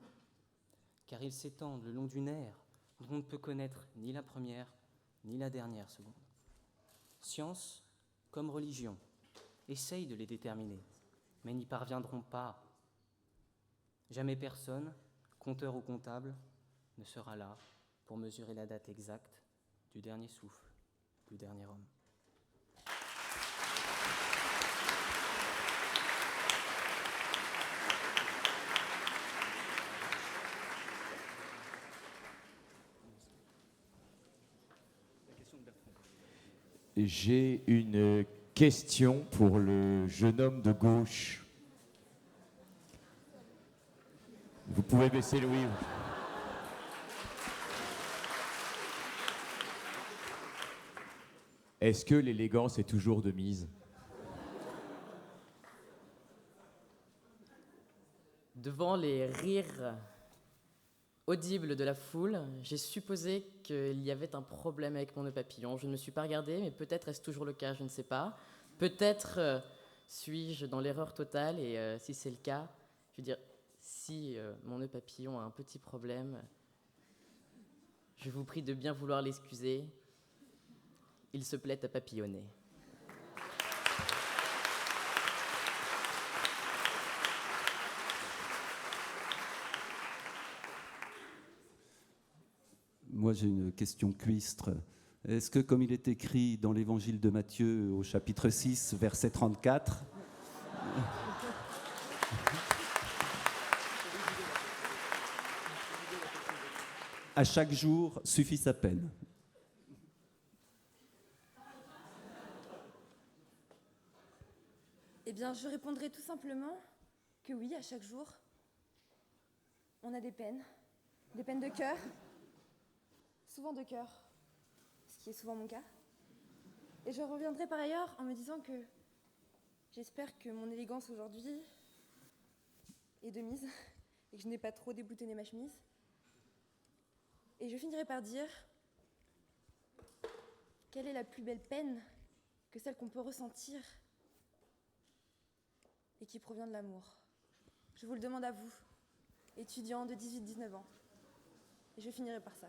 car ils s'étendent le long d'une ère dont on ne peut connaître ni la première ni la dernière seconde. Science, comme religion, essayent de les déterminer, mais n'y parviendront pas. Jamais personne, compteur ou comptable, ne sera là pour mesurer la date exacte du dernier souffle du dernier homme. J'ai une question pour le jeune homme de gauche. Vous pouvez baisser le oui. Est-ce que l'élégance est toujours de mise ? Devant les rires audibles de la foule, j'ai supposé qu'il y avait un problème avec mon nœud papillon. Je ne me suis pas regardée, mais peut-être est-ce toujours le cas, je ne sais pas. Peut-être suis-je dans l'erreur totale, et si c'est le cas, je veux dire, si mon nœud papillon a un petit problème, je vous prie de bien vouloir l'excuser. Il se plaît à papillonner. Moi, j'ai une question cuistre. Est-ce que, comme il est écrit dans l'évangile de Matthieu au chapitre 6, verset 34, à chaque jour suffit sa peine? Eh bien, je répondrai tout simplement que oui, à chaque jour, on a des peines de cœur, souvent de cœur, ce qui est souvent mon cas. Et je reviendrai par ailleurs en me disant que j'espère que mon élégance aujourd'hui est de mise et que je n'ai pas trop déboutonné ma chemise. Et je finirai par dire quelle est la plus belle peine que celle qu'on peut ressentir et qui provient de l'amour. Je vous le demande à vous, étudiants de 18-19 ans. Et je finirai par ça.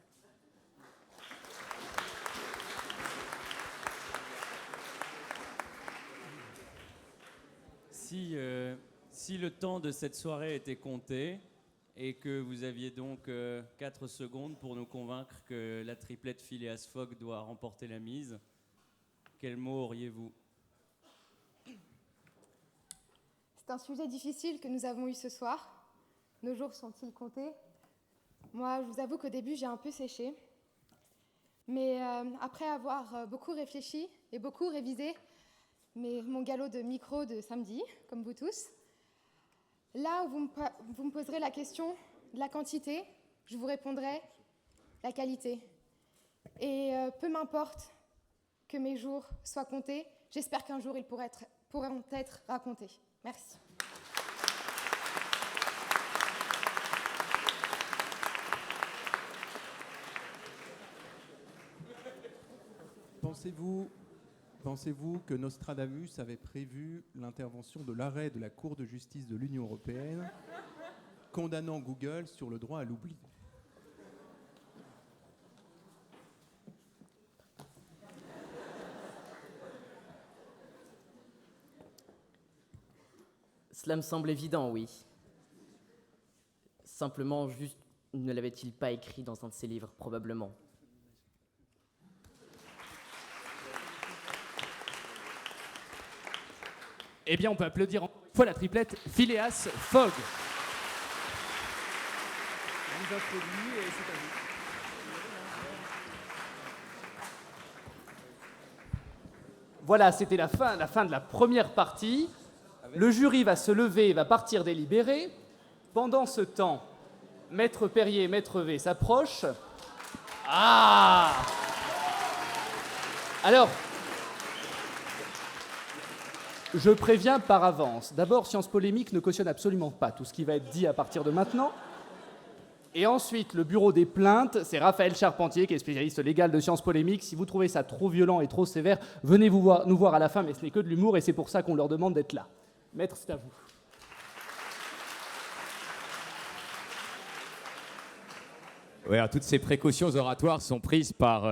Si le temps de cette soirée était compté et que vous aviez donc 4 secondes pour nous convaincre que la triplette Phileas Fogg doit remporter la mise, quel mot auriez-vous? C'est un sujet difficile que nous avons eu ce soir. Nos jours sont-ils comptés? Moi, je vous avoue qu'au début, j'ai un peu séché. Mais après avoir beaucoup réfléchi et beaucoup révisé mon galop de micro de samedi, comme vous tous, là où vous me poserez la question de la quantité, je vous répondrai la qualité. Et peu m'importe que mes jours soient comptés, j'espère qu'un jour ils pourront être racontés. Merci. Pensez-vous que Nostradamus avait prévu l'intervention de l'arrêt de la Cour de justice de l'Union européenne condamnant Google sur le droit à l'oubli? Cela me semble évident, oui. Simplement, juste, ne l'avait-il pas écrit dans un de ses livres, probablement. Eh bien, on peut applaudir encore une fois la triplette Phileas Fogg. Je vous introduis et c'est à vous. Voilà, c'était la fin de la première partie. Le jury va se lever et va partir délibérer. Pendant ce temps, Maître Perrier et Maître V s'approchent. Ah! Alors, je préviens par avance. D'abord, Sciences Polémiques ne cautionne absolument pas tout ce qui va être dit à partir de maintenant. Et ensuite, le bureau des plaintes, c'est Raphaël Charpentier, qui est spécialiste légal de Sciences Polémiques. Si vous trouvez ça trop violent et trop sévère, venez nous voir à la fin, mais ce n'est que de l'humour et c'est pour ça qu'on leur demande d'être là. Maître, c'est à vous. Ouais, alors, toutes ces précautions oratoires sont prises par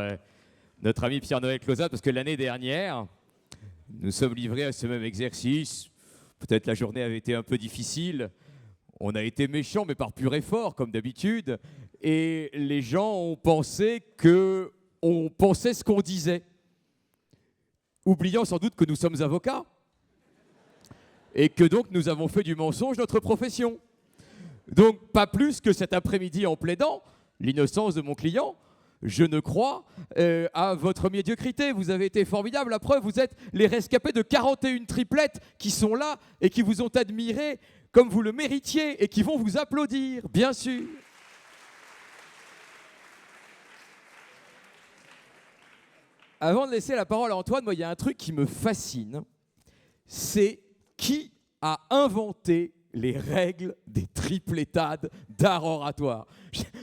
notre ami Pierre-Noël Clausade, parce que l'année dernière, nous sommes livrés à ce même exercice. Peut-être la journée avait été un peu difficile. On a été méchants, mais par pur effort, comme d'habitude. Et les gens ont pensé qu'on pensait ce qu'on disait. Oubliant sans doute que nous sommes avocats. Et que donc nous avons fait du mensonge notre profession. Donc pas plus que cet après-midi en plaidant l'innocence de mon client, je ne crois à votre médiocrité. Vous avez été formidable. La preuve, vous êtes les rescapés de 41 triplettes qui sont là et qui vous ont admiré comme vous le méritiez et qui vont vous applaudir, bien sûr. Avant de laisser la parole à Antoine, moi, il y a un truc qui me fascine. C'est qui a inventé les règles des triplettades d'art oratoire.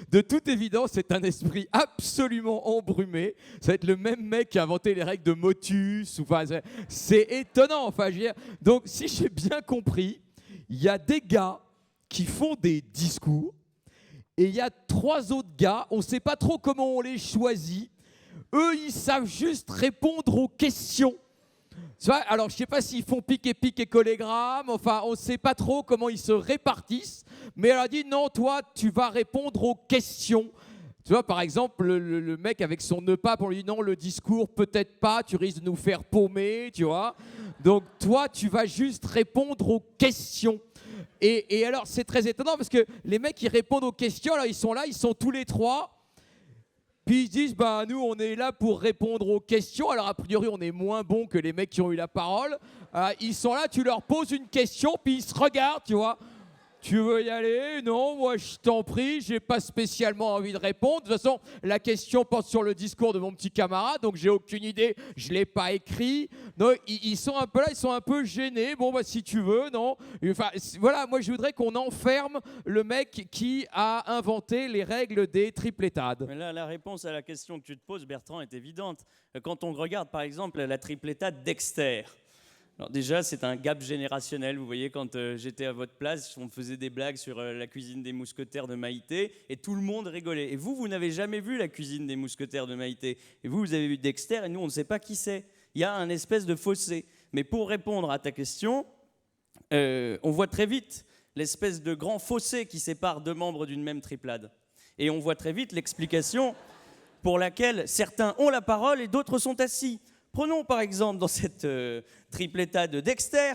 De toute évidence, c'est un esprit absolument embrumé. Ça va être le même mec qui a inventé les règles de Motus. Enfin, c'est étonnant. Enfin, je veux dire, donc, si j'ai bien compris, il y a des gars qui font des discours et il y a 3 autres gars, on ne sait pas trop comment on les choisit. Eux, ils savent juste répondre aux questions. Alors, je ne sais pas s'ils font pique et collégramme, enfin, on ne sait pas trop comment ils se répartissent, mais elle a dit, non, toi, tu vas répondre aux questions. Tu vois, par exemple, le mec avec son nœud pape, on lui dit non, le discours, peut-être pas, tu risques de nous faire paumer, tu vois. Donc toi, tu vas juste répondre aux questions. Et alors, c'est très étonnant parce que les mecs, ils répondent aux questions, alors ils sont là, ils sont tous les trois. Puis ils se disent, bah nous, on est là pour répondre aux questions. Alors a priori, on est moins bons que les mecs qui ont eu la parole. Ils sont là, tu leur poses une question, puis ils se regardent, tu vois. Tu veux y aller? Non, moi je t'en prie, j'ai pas spécialement envie de répondre. De toute façon, la question porte sur le discours de mon petit camarade, donc j'ai aucune idée, je l'ai pas écrit. Non, ils sont un peu là, ils sont un peu gênés. Bon, bah si tu veux, non. Enfin, voilà, moi je voudrais qu'on enferme le mec qui a inventé les règles des triplétades. Mais là, la réponse à la question que tu te poses, Bertrand, est évidente. Quand on regarde par exemple la triplétade Dexter, alors déjà, c'est un gap générationnel. Vous voyez, quand j'étais à votre place, on faisait des blagues sur la cuisine des mousquetaires de Maïté et tout le monde rigolait. Et vous n'avez jamais vu la cuisine des mousquetaires de Maïté. Et vous avez vu Dexter et nous, on ne sait pas qui c'est. Il y a un espèce de fossé. Mais pour répondre à ta question, on voit très vite l'espèce de grand fossé qui sépare deux membres d'une même triplade. Et on voit très vite l'explication pour laquelle certains ont la parole et d'autres sont assis. Prenons par exemple dans cette triplétade de Dexter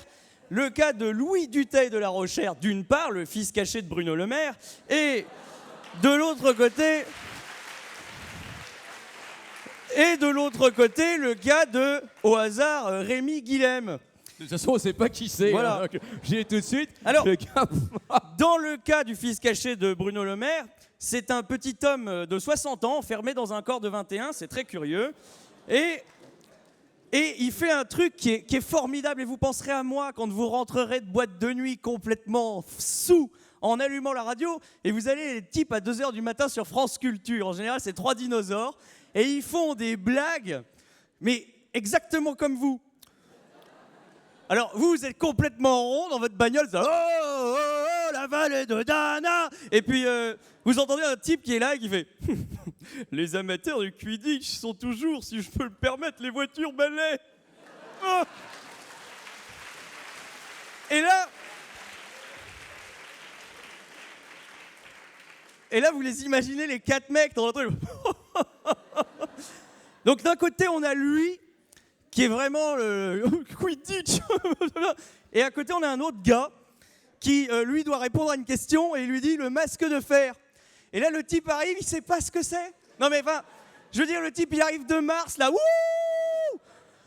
le cas de Louis Dutheil de la Rochère, d'une part, le fils caché de Bruno Le Maire, et de l'autre côté, le cas de, au hasard, Rémi Guilhem. De toute façon, on ne sait pas qui c'est. Voilà. Hein. J'ai tout de suite. Alors, dans le cas du fils caché de Bruno Le Maire, c'est un petit homme de 60 ans enfermé dans un corps de 21, c'est très curieux. Et il fait un truc qui est formidable, et vous penserez à moi quand vous rentrerez de boîte de nuit complètement sous en allumant la radio, et vous allez les types à 2h du matin sur France Culture. En général, c'est 3 dinosaures, et ils font des blagues, mais exactement comme vous. Alors, vous êtes complètement rond dans votre bagnole, ça, oh, la vallée de Dana. Et puis, vous entendez un type qui est là et qui fait les amateurs du Quidditch sont toujours, si je peux le permettre, les voitures balais. Oh. Et là, vous les imaginez, les 4 mecs dans le truc. Donc, d'un côté, on a lui, qui est vraiment le Quidditch. Et à côté, on a un autre gars qui, lui, doit répondre à une question et il lui dit le masque de fer. Et là, le type arrive, il sait pas ce que c'est. Non, mais enfin, je veux dire, le type, il arrive de Mars, là, wouh!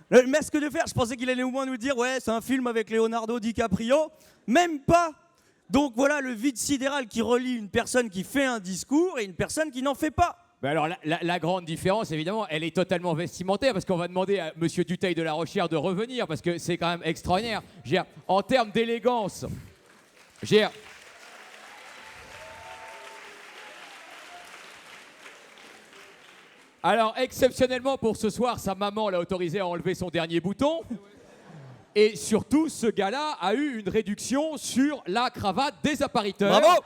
Le masque de fer, je pensais qu'il allait au moins nous dire, ouais, c'est un film avec Leonardo DiCaprio. Même pas. Donc voilà le vide sidéral qui relie une personne qui fait un discours et une personne qui n'en fait pas. Ben alors, la grande différence, évidemment, elle est totalement vestimentaire, parce qu'on va demander à M. Dutheil de la Rochère de revenir, parce que c'est quand même extraordinaire. Je veux dire, en termes d'élégance, je veux dire, alors, exceptionnellement pour ce soir, sa maman l'a autorisé à enlever son dernier bouton. Et surtout, ce gars-là a eu une réduction sur la cravate des appariteurs. Bravo!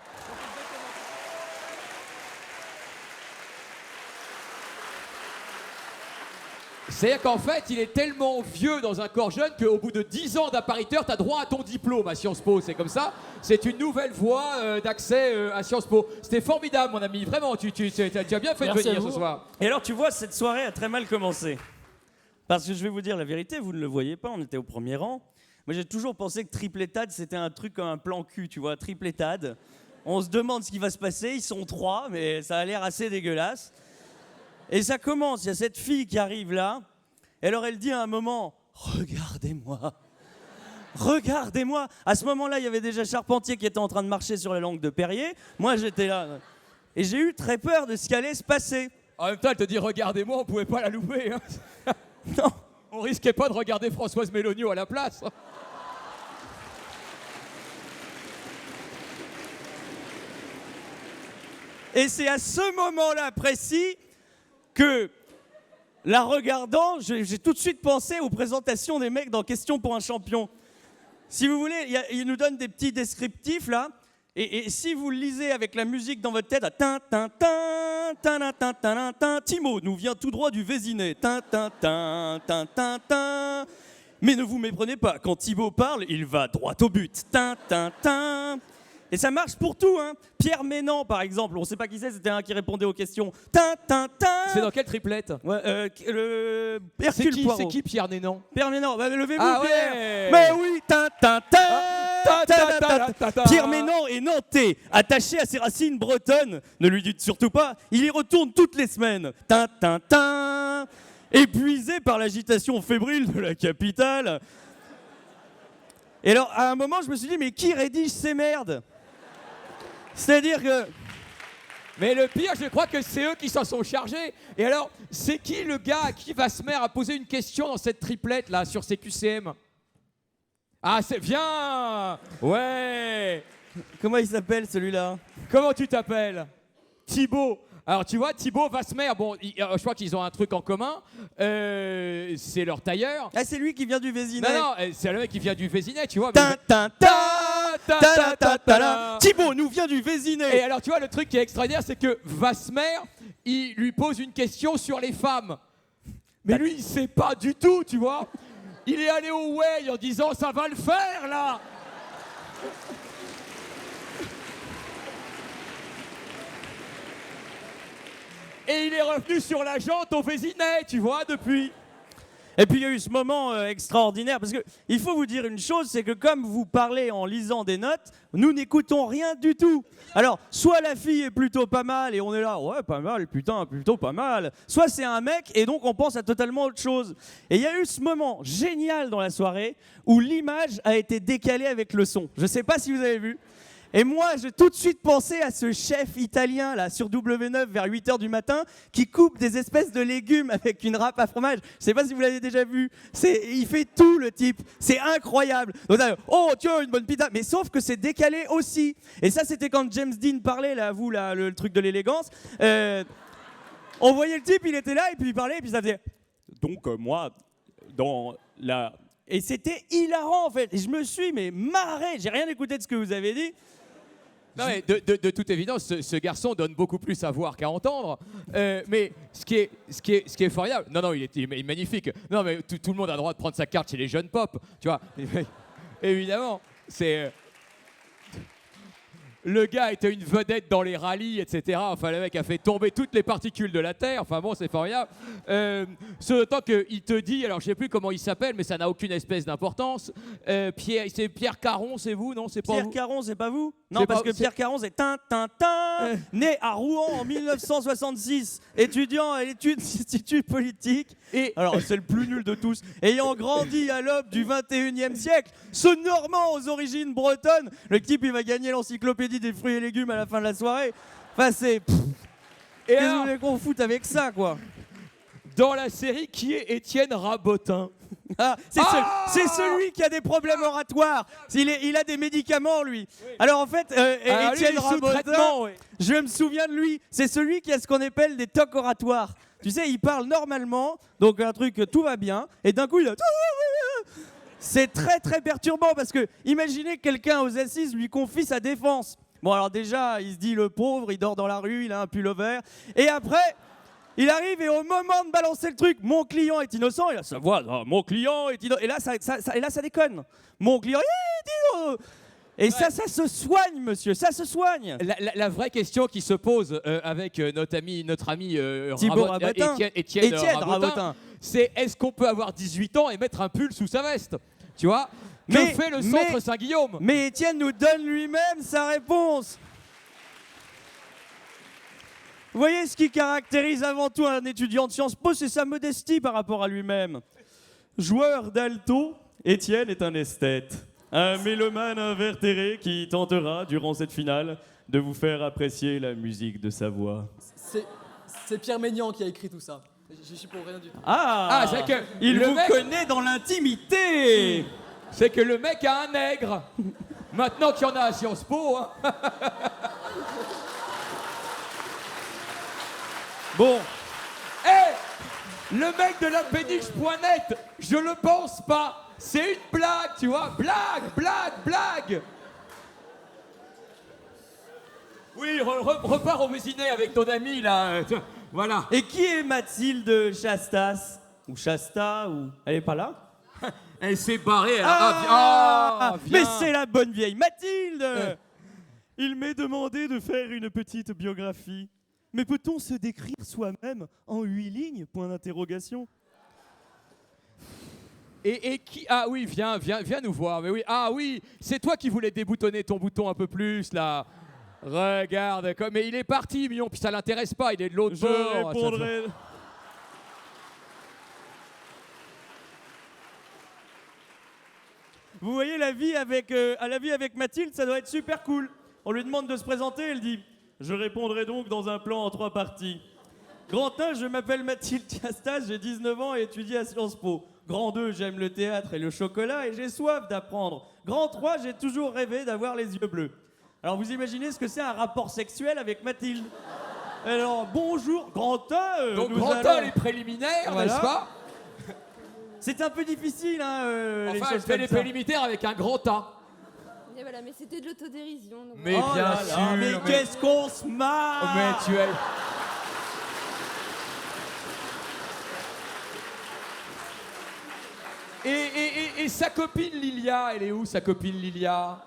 C'est-à-dire qu'en fait, il est tellement vieux dans un corps jeune qu'au bout de 10 ans d'appariteur, tu as droit à ton diplôme à Sciences Po. C'est comme ça. C'est une nouvelle voie d'accès à Sciences Po. C'était formidable, mon ami. Vraiment, tu as bien fait de venir ce soir. Et alors, tu vois, cette soirée a très mal commencé. Parce que je vais vous dire la vérité, vous ne le voyez pas, on était au premier rang. Moi, j'ai toujours pensé que triplétade, c'était un truc comme un plan cul, tu vois, triplétade. On se demande ce qui va se passer, ils sont 3, mais ça a l'air assez dégueulasse. Et ça commence, il y a cette fille qui arrive là, et alors elle dit à un moment « Regardez-moi, regardez-moi ». À ce moment-là, il y avait déjà Charpentier qui était en train de marcher sur la langue de Perrier. Moi, j'étais là. Et j'ai eu très peur de ce qui allait se passer. En même temps, elle te dit « Regardez-moi », on pouvait pas la louper. Hein. Non, on risquait pas de regarder Françoise Méloniot à la place. Et c'est à ce moment-là précis que, la regardant, j'ai tout de suite pensé aux présentations des mecs dans Question pour un champion. Si vous voulez, il nous donne des petits descriptifs là, et si vous le lisez avec la musique dans votre tête, tin tin tin tin tin tin tin, Timo nous vient tout droit du Vésinet, tin tin tin tin tin tin. Mais ne vous méprenez pas, quand Thibaut parle, il va droit au but, tin tin tin. Et ça marche pour tout, hein. Pierre Ménant, par exemple, on ne sait pas qui c'est, c'était un qui répondait aux questions. C'est dans quelle triplette? Ouais, Hercule Poirot. C'est qui Pierre Ménant? Pierre Ménant, bah, levez-vous, Ah Pierre. ouais. Mais oui, Pierre Ménant est nantais, attaché à ses racines bretonnes. Ne lui dites surtout pas, il y retourne toutes les semaines. Épuisé par l'agitation fébrile de la capitale. Et alors, à un moment, je me suis dit, mais qui rédige ces merdes? C'est-à-dire que... Mais le pire, je crois que c'est eux qui s'en sont chargés. Et alors, c'est qui le gars à qui Vasmer a posé une question dans cette triplette, là, sur ses QCM? Ah, c'est... Viens! Ouais! Comment il s'appelle, celui-là? Comment tu t'appelles? Thibaut. Alors, tu vois, Thibaut, Vasmer, bon, je crois qu'ils ont un truc en commun. C'est leur tailleur. Ah, c'est lui qui vient du Vésinet. Non, c'est le mec qui vient du Vésinet, tu vois. Thibaut nous vient du Vésinet. Et alors, tu vois, le truc qui est extraordinaire, c'est que Vasmer, il lui pose une question sur les femmes. Mais lui, il sait pas du tout, tu vois. Il est allé au Way en disant « ça va le faire, là !» Et il est revenu sur la jante au Vésinet, tu vois, depuis. Et puis il y a eu ce moment extraordinaire, parce qu'il faut vous dire une chose, c'est que comme vous parlez en lisant des notes, nous n'écoutons rien du tout. Alors, soit la fille est plutôt pas mal, et on est là, ouais, pas mal, putain, plutôt pas mal. Soit c'est un mec, et donc on pense à totalement autre chose. Et il y a eu ce moment génial dans la soirée, où l'image a été décalée avec le son. Je sais pas si vous avez vu. Et moi, j'ai tout de suite pensé à ce chef italien là sur W9 vers 8h du matin qui coupe des espèces de légumes avec une râpe à fromage. Je sais pas si vous l'avez déjà vu. Il fait tout le type. C'est incroyable. Donc, oh tiens, une bonne pita. Mais sauf que c'est décalé aussi. Et ça, c'était quand James Dean parlait là, vous là, le truc de l'élégance. On voyait le type, il était là et puis il parlait et puis ça faisait. Donc moi, dans la. Et c'était hilarant en fait. Et je me suis marré. J'ai rien écouté de ce que vous avez dit. Non, mais de toute évidence, ce garçon donne beaucoup plus à voir qu'à entendre. Mais ce qui est formidable, non, il est magnifique. Non, mais tout le monde a le droit de prendre sa carte chez les jeunes pop, tu vois. Évidemment, c'est... Le gars était une vedette dans les rallyes, etc. Enfin, le mec a fait tomber toutes les particules de la Terre. Enfin bon, c'est formidable. Ce temps qu'il te dit, alors je sais plus comment il s'appelle, mais ça n'a aucune espèce d'importance. C'est Pierre Caron, c'est vous, non? C'est pas Pierre vous. Caron, c'est pas vous? Non, parce que Pierre Caron, c'est né à Rouen en 1966, étudiant à l'étude d'Institut politique. Alors, c'est le plus nul de tous. Ayant grandi à l'aube du 21e siècle, ce Normand aux origines bretonnes, le type, il va gagner l'encyclopédie des fruits et légumes à la fin de la soirée. Enfin, c'est... Qu'est-ce que vous voulez qu'on foute avec ça, quoi? Dans la série, qui est Étienne Rabotin? C'est celui qui a des problèmes oratoires. Il a des médicaments, lui. Alors en fait, Étienne Rabotin, je me souviens de lui. C'est celui qui a ce qu'on appelle des tocs oratoires. Tu sais, il parle normalement, donc un truc, tout va bien, et d'un coup, il a... C'est très très perturbant parce que imaginez que quelqu'un aux assises lui confie sa défense. Bon alors déjà, il se dit le pauvre, il dort dans la rue, il a un pull-over. Et après... Il arrive et au moment de balancer le truc, mon client est innocent, il a sa voix, oh, mon client est innocent, et là ça déconne. Mon client est innocent. Et ça se soigne, monsieur, ça se soigne. La vraie question qui se pose avec notre ami Étienne Rabotin, c'est est-ce qu'on peut avoir 18 ans et mettre un pull sous sa veste? Tu vois? Que fait le centre Saint-Guillaume? Mais Étienne nous donne lui-même sa réponse. Vous voyez, ce qui caractérise avant tout un étudiant de Sciences Po, c'est sa modestie par rapport à lui-même. Joueur d'alto, Étienne est un esthète. Un mélomane invertéré qui tentera, durant cette finale, de vous faire apprécier la musique de sa voix. C'est Pierre Ménian qui a écrit tout ça. Je suis pour rien du tout. C'est que il vous connaît dans l'intimité. C'est que le mec a un nègre. Maintenant qu'il y en a à Sciences Po, hein. Bon. Le mec de la péniche.net, je le pense pas. C'est une blague, tu vois. Blague. Oui, repars au Vésinet avec ton ami, là. Voilà. Et qui est Mathilde Chastas? Ou Chasta, ou... Elle est pas là? Elle s'est barrée. Mais c'est la bonne vieille Mathilde. Il m'est demandé de faire une petite biographie. Mais peut-on se décrire soi-même en 8 lignes? Point d'interrogation. Et qui... Ah oui, viens nous voir. Mais oui, ah oui, c'est toi qui voulais déboutonner ton bouton un peu plus, là. Regarde, comme... Mais il est parti, Mion, puis ça l'intéresse pas, il est de l'autre Je bord. répondrai... Vous voyez, la vie avec Mathilde, ça doit être super cool. On lui demande de se présenter, elle dit « Je répondrai donc dans un plan en 3 parties. Grand 1, je m'appelle Mathilde Tiastas, j'ai 19 ans et étudie à Sciences Po. Grand 2, j'aime le théâtre et le chocolat et j'ai soif d'apprendre. Grand 3, j'ai toujours rêvé d'avoir les yeux bleus. » Alors vous imaginez ce que c'est un rapport sexuel avec Mathilde. Alors bonjour, Grand 1. Donc Grand 1, les préliminaires, Voilà. n'est-ce pas? C'est un peu difficile, hein, les Enfin, choses elle fait comme les ça. préliminaires avec un grand A. Et voilà, mais c'était de l'autodérision. donc Mais voilà. bien là sûr. là, mais qu'est-ce qu'on se marre! Mais tu es... Et sa copine Lilia, elle est où sa copine Lilia?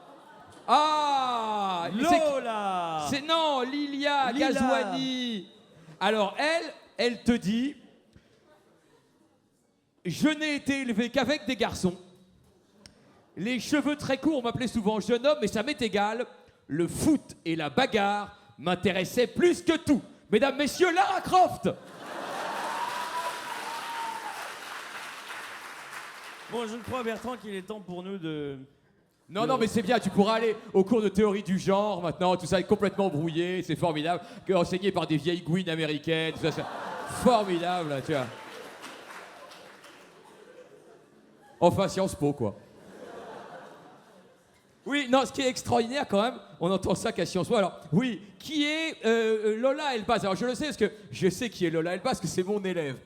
Ah, Lola! Non, Lilia Lila. Gazouani. Alors elle te dit, je n'ai été élevé qu'avec des garçons. Les cheveux très courts m'appelaient souvent jeune homme, mais ça m'est égal. Le foot et la bagarre m'intéressaient plus que tout. Mesdames, messieurs, Lara Croft. Bon, je crois, Bertrand, qu'il est temps pour nous de... Non, mais c'est bien, tu pourras aller au cours de théorie du genre, maintenant, tout ça est complètement brouillé, c'est formidable, enseigné par des vieilles gouines américaines, tout ça, c'est formidable, tu vois. Enfin, Sciences Po, quoi. Oui, non, ce qui est extraordinaire quand même, on entend ça qu'à Sciences Po. Alors, oui, qui est Lola Elbaz? Alors, je le sais, parce que je sais qui est Lola Elbaz, parce que c'est mon élève.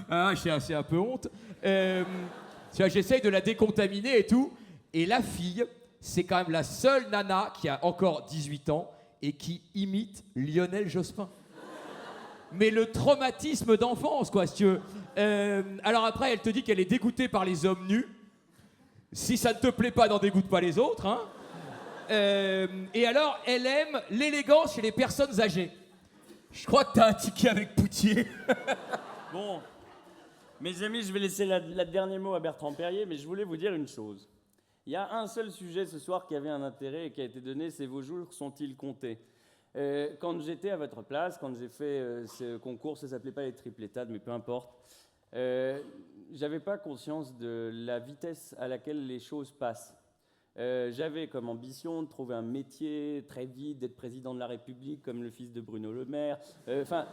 Ah, j'ai un peu honte. Tu vois, j'essaye de la décontaminer et tout. Et la fille, c'est quand même la seule nana qui a encore 18 ans et qui imite Lionel Jospin. Mais le traumatisme d'enfance, quoi, si tu veux. Alors après, elle te dit qu'elle est dégoûtée par les hommes nus. Si ça ne te plaît pas, n'en dégoûte pas les autres, hein. Et alors, elle aime l'élégance chez les personnes âgées. Je crois que t'as un ticket avec Poutier. Bon, mes amis, je vais laisser la dernier mot à Bertrand Perrier, mais je voulais vous dire une chose. Il y a un seul sujet ce soir qui avait un intérêt et qui a été donné, c'est vos jours sont-ils comptés? Quand j'étais à votre place, quand j'ai fait ce concours, ça s'appelait pas les triplétades, mais peu importe, j'avais pas conscience de la vitesse à laquelle les choses passent. J'avais comme ambition de trouver un métier très vite, d'être président de la République comme le fils de Bruno Le Maire, enfin,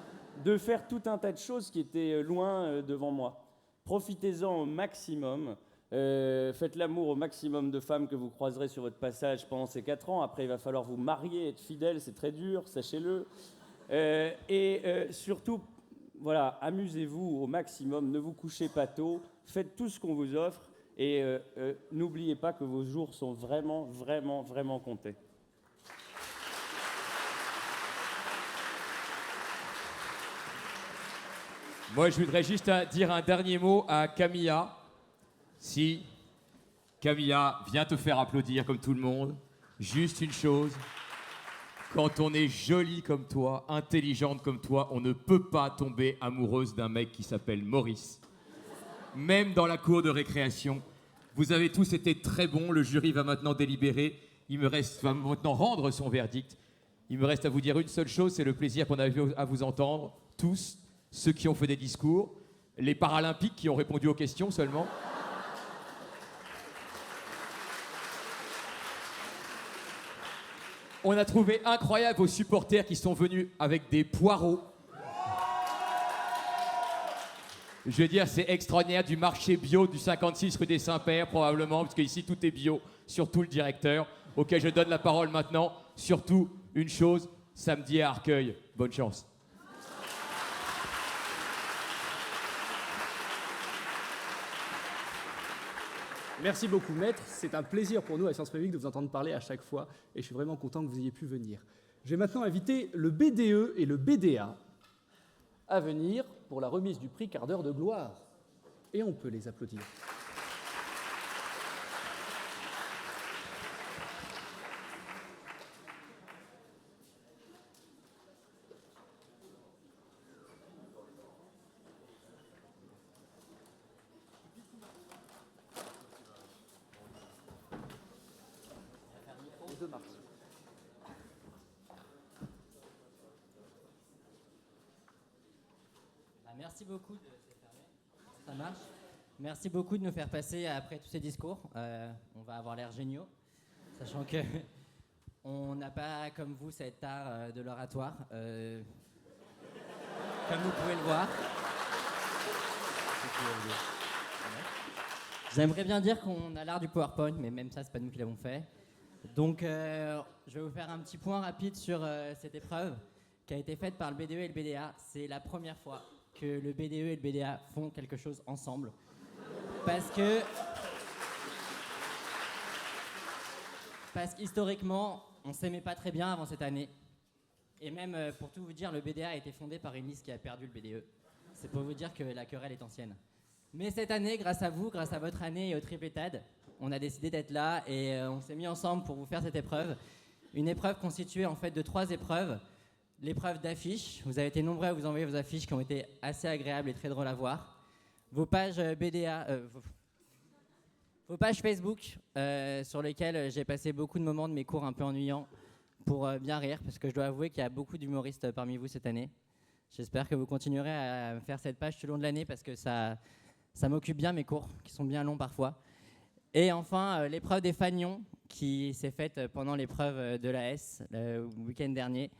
de faire tout un tas de choses qui étaient loin devant moi. Profitez-en au maximum. Faites l'amour au maximum de femmes que vous croiserez sur votre passage pendant ces 4 ans. Après, il va falloir vous marier, être fidèle, c'est très dur, sachez-le. Surtout, voilà, amusez-vous au maximum, ne vous couchez pas tôt, faites tout ce qu'on vous offre et n'oubliez pas que vos jours sont vraiment, vraiment, vraiment comptés. Moi, je voudrais juste dire un dernier mot à Camilla. Si, Camilla, viens te faire applaudir comme tout le monde. Juste une chose, quand on est jolie comme toi, intelligente comme toi, on ne peut pas tomber amoureuse d'un mec qui s'appelle Maurice. Même dans la cour de récréation. Vous avez tous été très bons, le jury va maintenant délibérer. Va maintenant rendre son verdict. Il me reste à vous dire une seule chose, c'est le plaisir qu'on a eu à vous entendre, tous, ceux qui ont fait des discours, les Paralympiques qui ont répondu aux questions seulement. On a trouvé incroyable vos supporters qui sont venus avec des poireaux. Je veux dire, c'est extraordinaire, du marché bio du 56 rue des Saints-Pères, probablement, parce qu'ici, tout est bio, surtout le directeur, auquel je donne la parole maintenant. Surtout, une chose, samedi à Arcueil. Bonne chance. Merci beaucoup, maître. C'est un plaisir pour nous à Sciences Po de vous entendre parler à chaque fois et je suis vraiment content que vous ayez pu venir. Je vais maintenant inviter le BDE et le BDA à venir pour la remise du prix Quart d'heure de gloire. Et on peut les applaudir. marche. Merci beaucoup de... Ça marche. Merci beaucoup de nous faire passer après tous ces discours. On va avoir l'air géniaux, sachant que on n'a pas, comme vous, cet art de l'oratoire, comme vous pouvez le voir. J'aimerais bien dire qu'on a l'art du PowerPoint, mais même ça, c'est pas nous qui l'avons fait. Donc, je vais vous faire un petit point rapide sur cette épreuve qui a été faite par le BDE et le BDA. C'est la première fois que le BDE et le BDA font quelque chose ensemble. Parce qu'historiquement, on s'aimait pas très bien avant cette année. Et même, pour tout vous dire, le BDA a été fondé par une liste qui a perdu le BDE. C'est pour vous dire que la querelle est ancienne. Mais cette année, grâce à vous, grâce à votre année et au triplétade, on a décidé d'être là et on s'est mis ensemble pour vous faire cette épreuve. Une épreuve constituée en fait de 3 épreuves. L'épreuve d'affiches, vous avez été nombreux à vous envoyer vos affiches qui ont été assez agréables et très drôles à voir. Vos pages BDA, vos pages Facebook sur lesquelles j'ai passé beaucoup de moments de mes cours un peu ennuyants pour bien rire, parce que je dois avouer qu'il y a beaucoup d'humoristes parmi vous cette année. J'espère que vous continuerez à faire cette page tout le long de l'année parce que ça m'occupe bien mes cours, qui sont bien longs parfois. Et enfin, l'épreuve des fanions qui s'est faite pendant l'épreuve de l'AS le week-end dernier.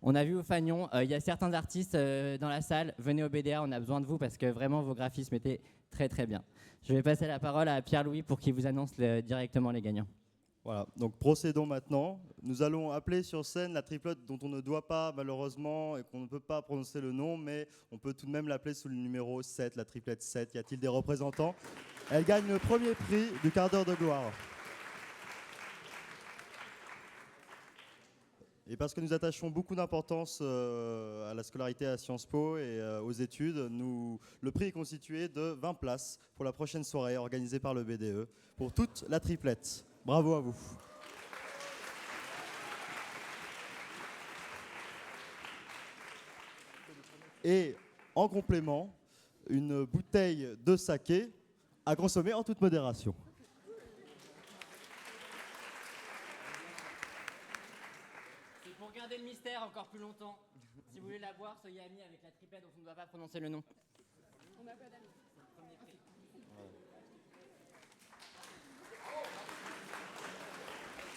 On a vu au Fagnon, il y a certains artistes dans la salle, venez au BDA, on a besoin de vous parce que vraiment vos graphismes étaient très très bien. Je vais passer la parole à Pierre-Louis pour qu'il vous annonce directement les gagnants. Voilà, donc procédons maintenant. Nous allons appeler sur scène la triplote dont on ne doit pas malheureusement et qu'on ne peut pas prononcer le nom, mais on peut tout de même l'appeler sous le numéro 7, la triplette 7. Y a-t-il des représentants? Elle gagne le premier prix du quart d'heure de gloire. Et parce que nous attachons beaucoup d'importance à la scolarité à Sciences Po et aux études, le prix est constitué de 20 places pour la prochaine soirée organisée par le BDE pour toute la triplette. Bravo à vous. Et en complément, une bouteille de saké à consommer en toute modération. C'est pour garder le mystère encore plus longtemps. Si vous voulez la boire, soyez amis avec la triplette dont on ne doit pas prononcer le nom. On n'a pas d'amis.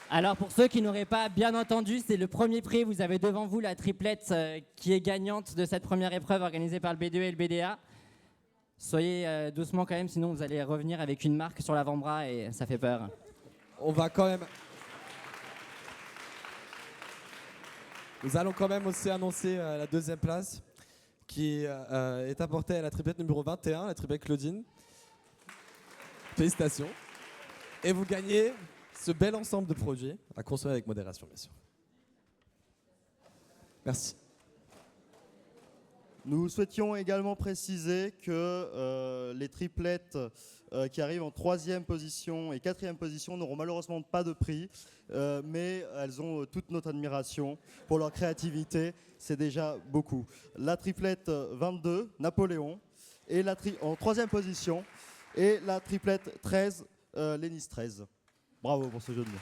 Alors pour ceux qui n'auraient pas bien entendu, c'est le premier prix. Vous avez devant vous la triplette qui est gagnante de cette première épreuve organisée par le BDE et le BDA. Soyez doucement quand même, sinon vous allez revenir avec une marque sur l'avant-bras et ça fait peur. On va quand même... Nous allons quand même aussi annoncer la deuxième place qui est apportée à la triplette numéro 21, la triplette Claudine. Félicitations. Et vous gagnez ce bel ensemble de produits à consommer avec modération, bien sûr. Merci. Nous souhaitions également préciser que les triplettes qui arrivent en 3e position et 4e position n'auront malheureusement pas de prix, mais elles ont toute notre admiration pour leur créativité, c'est déjà beaucoup. La triplette 22, Napoléon, et en 3e position, et la triplette 13, Lénis 13. Bravo pour ce jeu de mots.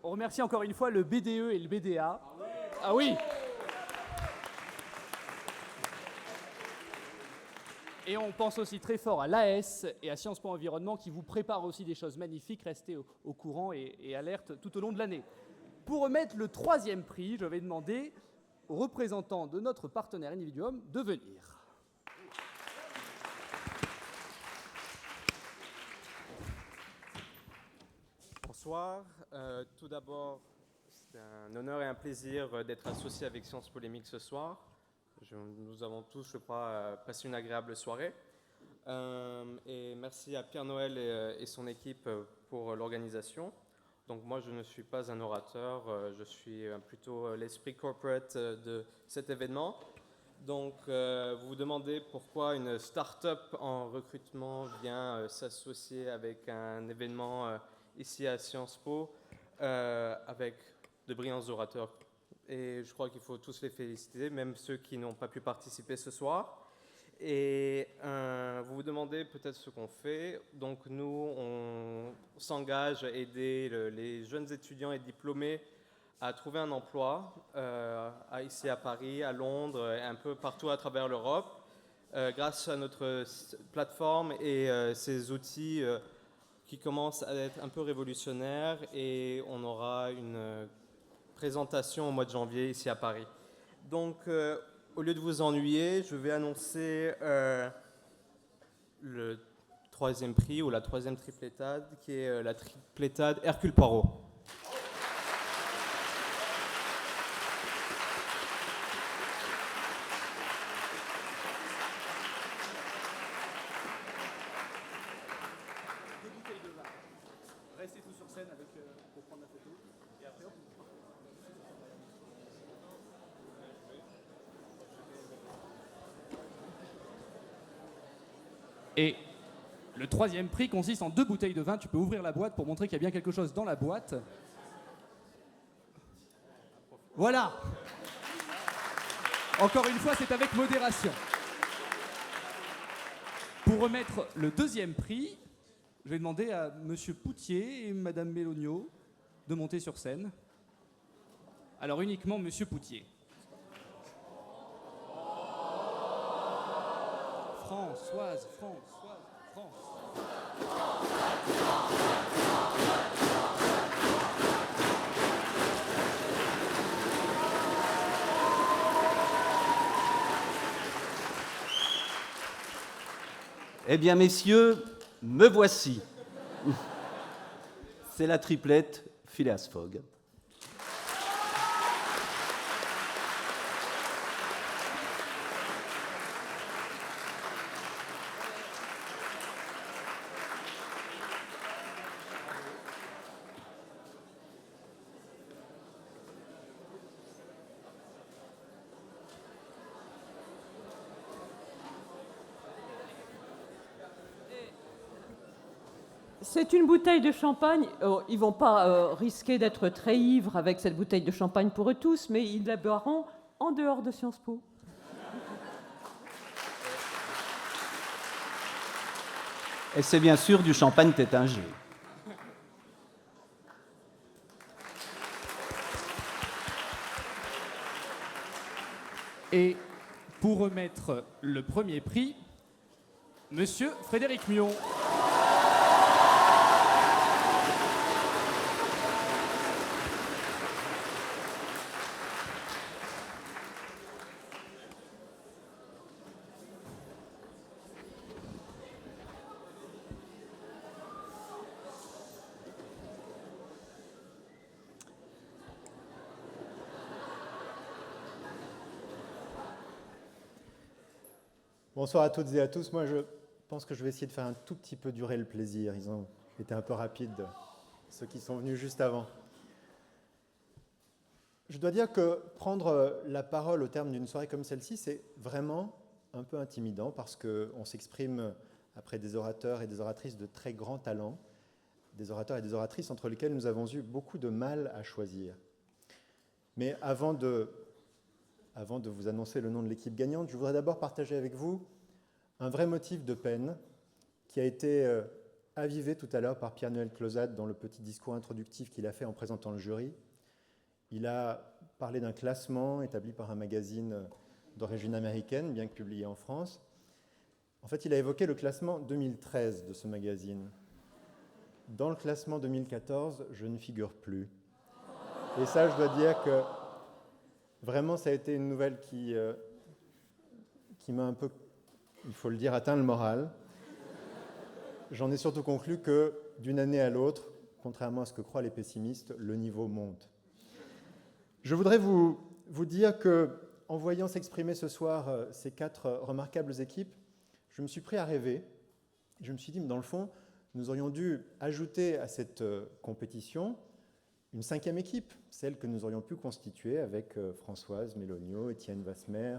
On remercie encore une fois le BDE et le BDA. Ah oui. Et on pense aussi très fort à l'AS et à Sciences Po Environnement qui vous préparent aussi des choses magnifiques. Restez au courant et alerte tout au long de l'année. Pour remettre le 3e prix, je vais demander aux représentants de notre partenaire Individuum de venir. Bonsoir. Tout d'abord, c'est un honneur et un plaisir d'être associé avec Sciences Polémiques ce soir. Nous avons tous, je crois, passé une agréable soirée. Et merci à Pierre Noël et son équipe pour l'organisation. Donc moi, je ne suis pas un orateur, je suis plutôt l'esprit corporate de cet événement. Donc vous vous demandez pourquoi une start-up en recrutement vient s'associer avec un événement ici à Sciences Po avec de brillants orateurs. Et je crois qu'il faut tous les féliciter, même ceux qui n'ont pas pu participer ce soir. Et vous vous demandez peut-être ce qu'on fait. Donc nous, on s'engage à aider les jeunes étudiants et diplômés à trouver un emploi ici à Paris, à Londres et un peu partout à travers l'Europe grâce à notre plateforme et ces outils qui commencent à être un peu révolutionnaires. Et on aura une présentation au mois de janvier ici à Paris. Donc au lieu de vous ennuyer, je vais annoncer le troisième prix ou la troisième triplétade, qui est la triplétade Hercule Poirot. Des bouteilles de vin. Restez tous sur scène pour prendre la photo. Et après, hop. Et le troisième prix consiste en 2 bouteilles de vin. Tu peux ouvrir la boîte pour montrer qu'il y a bien quelque chose dans la boîte. Voilà. Encore une fois, c'est avec modération. Pour remettre le deuxième prix, je vais demander à Monsieur Poutier et Madame Mélogno de monter sur scène. Alors uniquement Monsieur Poutier. Françoise. Eh bien, messieurs, me voici. C'est la triplette Phileas Fogg. C'est une bouteille de champagne. Ils ne vont pas risquer d'être très ivres avec cette bouteille de champagne pour eux tous, mais ils la boiront en dehors de Sciences Po. Et c'est bien sûr du champagne tétingé. Et pour remettre le premier prix, Monsieur Frédéric Mion. Bonsoir à toutes et à tous. Moi, je pense que je vais essayer de faire un tout petit peu durer le plaisir. Ils ont été un peu rapides, ceux qui sont venus juste avant. Je dois dire que prendre la parole au terme d'une soirée comme celle-ci, c'est vraiment un peu intimidant parce qu'on s'exprime après des orateurs et des oratrices de très grand talent, des orateurs et des oratrices entre lesquels nous avons eu beaucoup de mal à choisir. Mais avant de vous annoncer le nom de l'équipe gagnante, je voudrais d'abord partager avec vous un vrai motif de peine qui a été avivé tout à l'heure par Pierre-Noël Closade dans le petit discours introductif qu'il a fait en présentant le jury. Il a parlé d'un classement établi par un magazine d'origine américaine, bien que publié en France. En fait, il a évoqué le classement 2013 de ce magazine. Dans le classement 2014, je ne figure plus. Et ça, je dois dire que vraiment, ça a été une nouvelle qui m'a un peu, il faut le dire, atteint le moral. J'en ai surtout conclu que d'une année à l'autre, contrairement à ce que croient les pessimistes, le niveau monte. Je voudrais vous dire qu'en voyant s'exprimer ce soir ces 4 remarquables équipes, je me suis pris à rêver. Je me suis dit, mais dans le fond, nous aurions dû ajouter à cette compétition une cinquième équipe, celle que nous aurions pu constituer avec Françoise Méloniaux, Étienne Vasmer,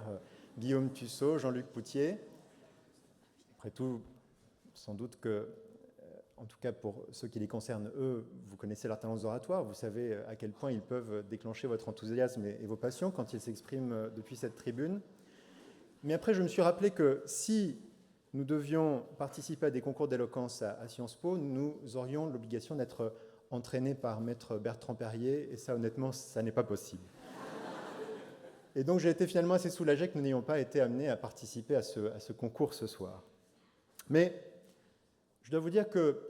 Guillaume Tussaud, Jean-Luc Poutier. Après tout, sans doute que, en tout cas pour ceux qui les concernent, eux, vous connaissez leurs talents oratoires, vous savez à quel point ils peuvent déclencher votre enthousiasme et vos passions quand ils s'expriment depuis cette tribune. Mais après, je me suis rappelé que si nous devions participer à des concours d'éloquence à Sciences Po, nous aurions l'obligation d'être entraînés par maître Bertrand Perrier, et ça, honnêtement, ça n'est pas possible. Et donc, j'ai été finalement assez soulagé que nous n'ayons pas été amenés à participer à ce concours ce soir. Mais je dois vous dire que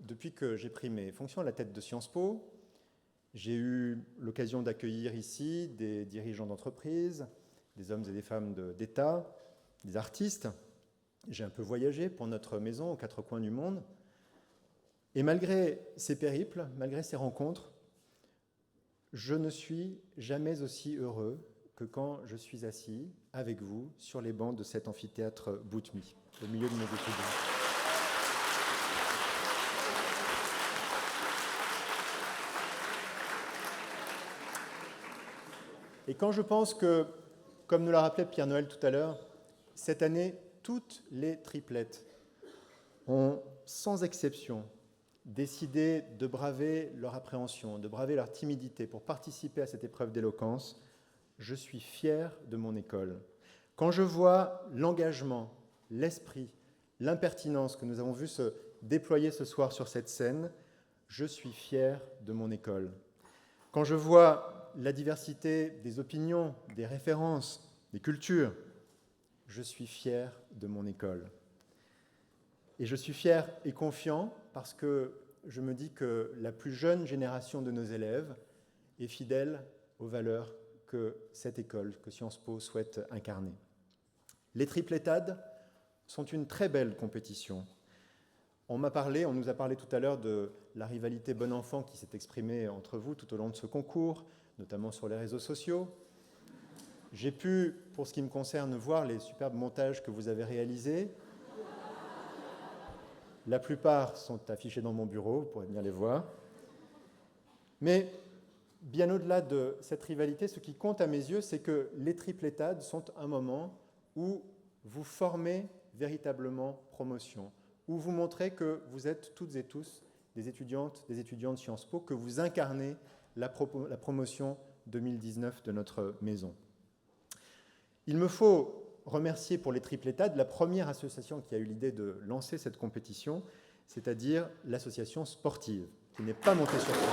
depuis que j'ai pris mes fonctions à la tête de Sciences Po, j'ai eu l'occasion d'accueillir ici des dirigeants d'entreprise, des hommes et des femmes d'État, des artistes. J'ai un peu voyagé pour notre maison aux quatre coins du monde. Et malgré ces périples, malgré ces rencontres, je ne suis jamais aussi heureux que quand je suis assis avec vous sur les bancs de cet amphithéâtre Boutmy, au milieu de mes étudiants. Et quand je pense que, comme nous l'a rappelé Pierre-Noël tout à l'heure, cette année, toutes les triplettes ont, sans exception, décidé de braver leur appréhension, de braver leur timidité pour participer à cette épreuve d'éloquence, je suis fier de mon école. Quand je vois l'engagement, l'esprit, l'impertinence que nous avons vu se déployer ce soir sur cette scène, je suis fier de mon école. Quand je vois la diversité des opinions, des références, des cultures, je suis fier de mon école. Et je suis fier et confiant parce que je me dis que la plus jeune génération de nos élèves est fidèle aux valeurs que cette école, que Sciences Po souhaite incarner. Les triplettades sont une très belle compétition. On nous a parlé tout à l'heure de la rivalité bon enfant qui s'est exprimée entre vous tout au long de ce concours, notamment sur les réseaux sociaux. J'ai pu, pour ce qui me concerne, voir les superbes montages que vous avez réalisés. La plupart sont affichés dans mon bureau, vous pourrez bien les voir. Mais bien au-delà de cette rivalité, ce qui compte à mes yeux, c'est que les triplettades sont un moment où vous formez véritablement promotion, où vous montrez que vous êtes toutes et tous des étudiantes, des étudiants de Sciences Po, que vous incarnez la promotion 2019 de notre maison. Il me faut remercier pour les triplettades la première association qui a eu l'idée de lancer cette compétition, c'est-à-dire l'association sportive, qui n'est pas montée sur scène.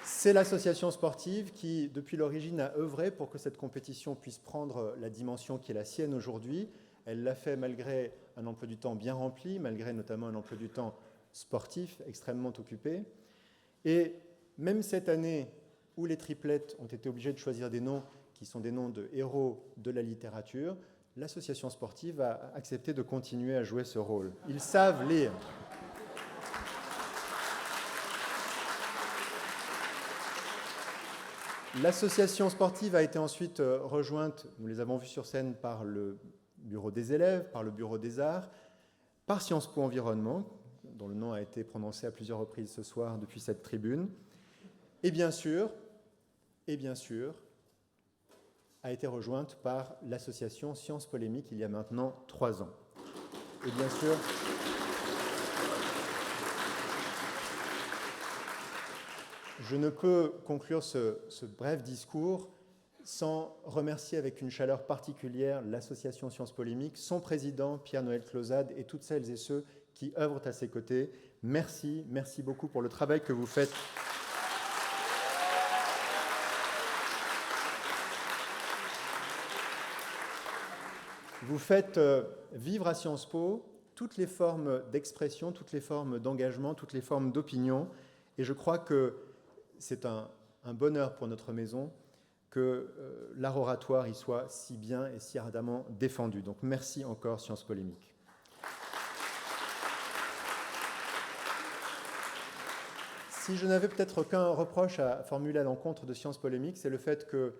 C'est l'association sportive qui, depuis l'origine, a œuvré pour que cette compétition puisse prendre la dimension qui est la sienne aujourd'hui. Elle l'a fait malgré un emploi du temps bien rempli, malgré notamment un emploi du temps sportif extrêmement occupé. Et même cette année, où les triplettes ont été obligés de choisir des noms qui sont des noms de héros de la littérature, l'association sportive a accepté de continuer à jouer ce rôle. Ils savent lire. L'association sportive a été ensuite rejointe, nous les avons vus sur scène, par le bureau des élèves, par le bureau des arts, par Sciences Po Environnement, dont le nom a été prononcé à plusieurs reprises ce soir depuis cette tribune, et bien sûr, a été rejointe par l'association Sciences Polémiques il y a maintenant 3 ans. Et bien sûr, je ne peux conclure ce bref discours sans remercier avec une chaleur particulière l'association Sciences Polémiques, son président Pierre-Noël Clausade et toutes celles et ceux qui œuvrent à ses côtés. Merci beaucoup pour le travail que vous faites. Vous faites vivre à Sciences Po toutes les formes d'expression, toutes les formes d'engagement, toutes les formes d'opinion. Et je crois que c'est un bonheur pour notre maison que l'art oratoire y soit si bien et si ardemment défendu. Donc merci encore Sciences Polémiques. Si je n'avais peut-être aucun reproche à formuler à l'encontre de Sciences Polémiques, c'est le fait que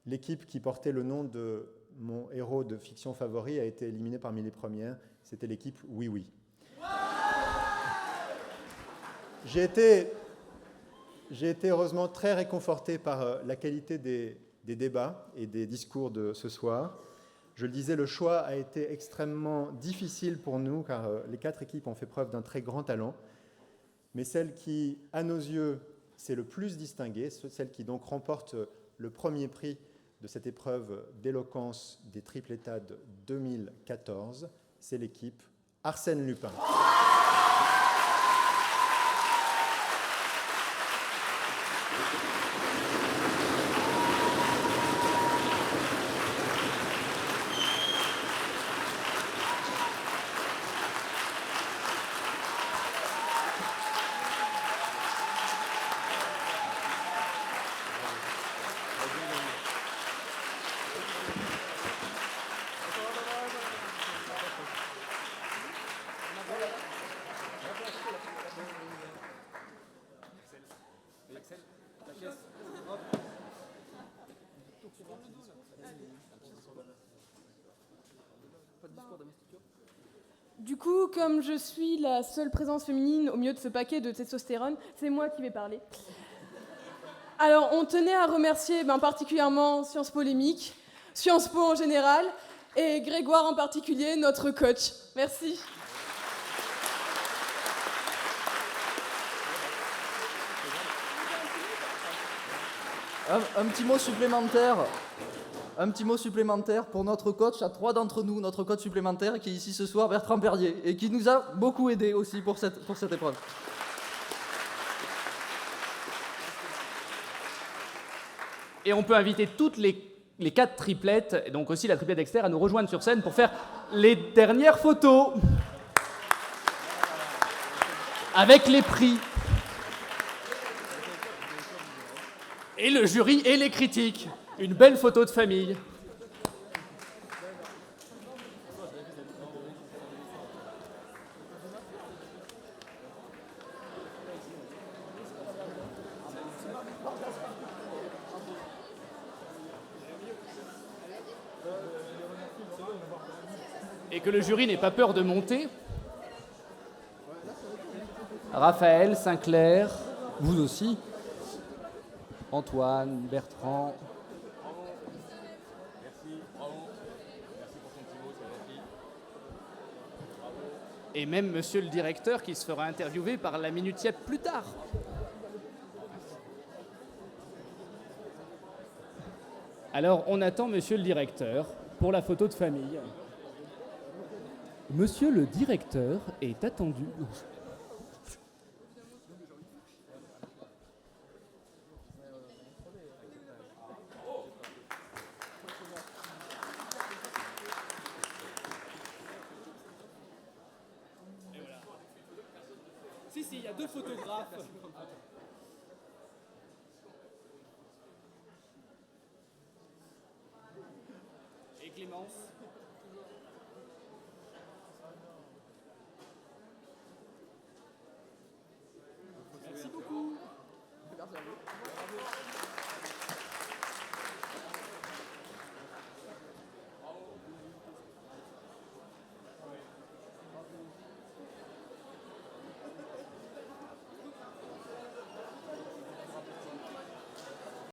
l'équipe qui portait le nom de mon héros de fiction favori a été éliminée parmi les premières. C'était l'équipe Oui Oui. J'ai été heureusement très réconforté par la qualité des débats et des discours de ce soir. Je le disais, le choix a été extrêmement difficile pour nous car les 4 équipes ont fait preuve d'un très grand talent. Mais celle qui, à nos yeux, s'est le plus distinguée, celle qui donc remporte le premier prix de cette épreuve d'éloquence des triplétades 2014, c'est l'équipe Arsène Lupin. Du coup, comme je suis la seule présence féminine au milieu de ce paquet de testostérone, c'est moi qui vais parler. Alors, on tenait à remercier particulièrement Sciences Po Lémique, Sciences Po en général, et Grégoire en particulier, notre coach. Merci. Un petit mot supplémentaire. Un petit mot supplémentaire pour notre coach, à 3 d'entre nous, notre coach supplémentaire qui est ici ce soir, Bertrand Perrier, et qui nous a beaucoup aidé aussi pour cette épreuve. Et on peut inviter toutes les 4 triplettes, et donc aussi la triplette Dexter, à nous rejoindre sur scène pour faire les dernières photos avec les prix. Et le jury et les critiques. Une belle photo de famille. Et que le jury n'ait pas peur de monter. Raphaël, Sinclair, vous aussi. Antoine, Bertrand. Et même monsieur le directeur qui se fera interviewer par la minutiette plus tard. Alors, on attend monsieur le directeur pour la photo de famille. Monsieur le directeur est attendu. Si, il y a 2 photographes. Et Clémence.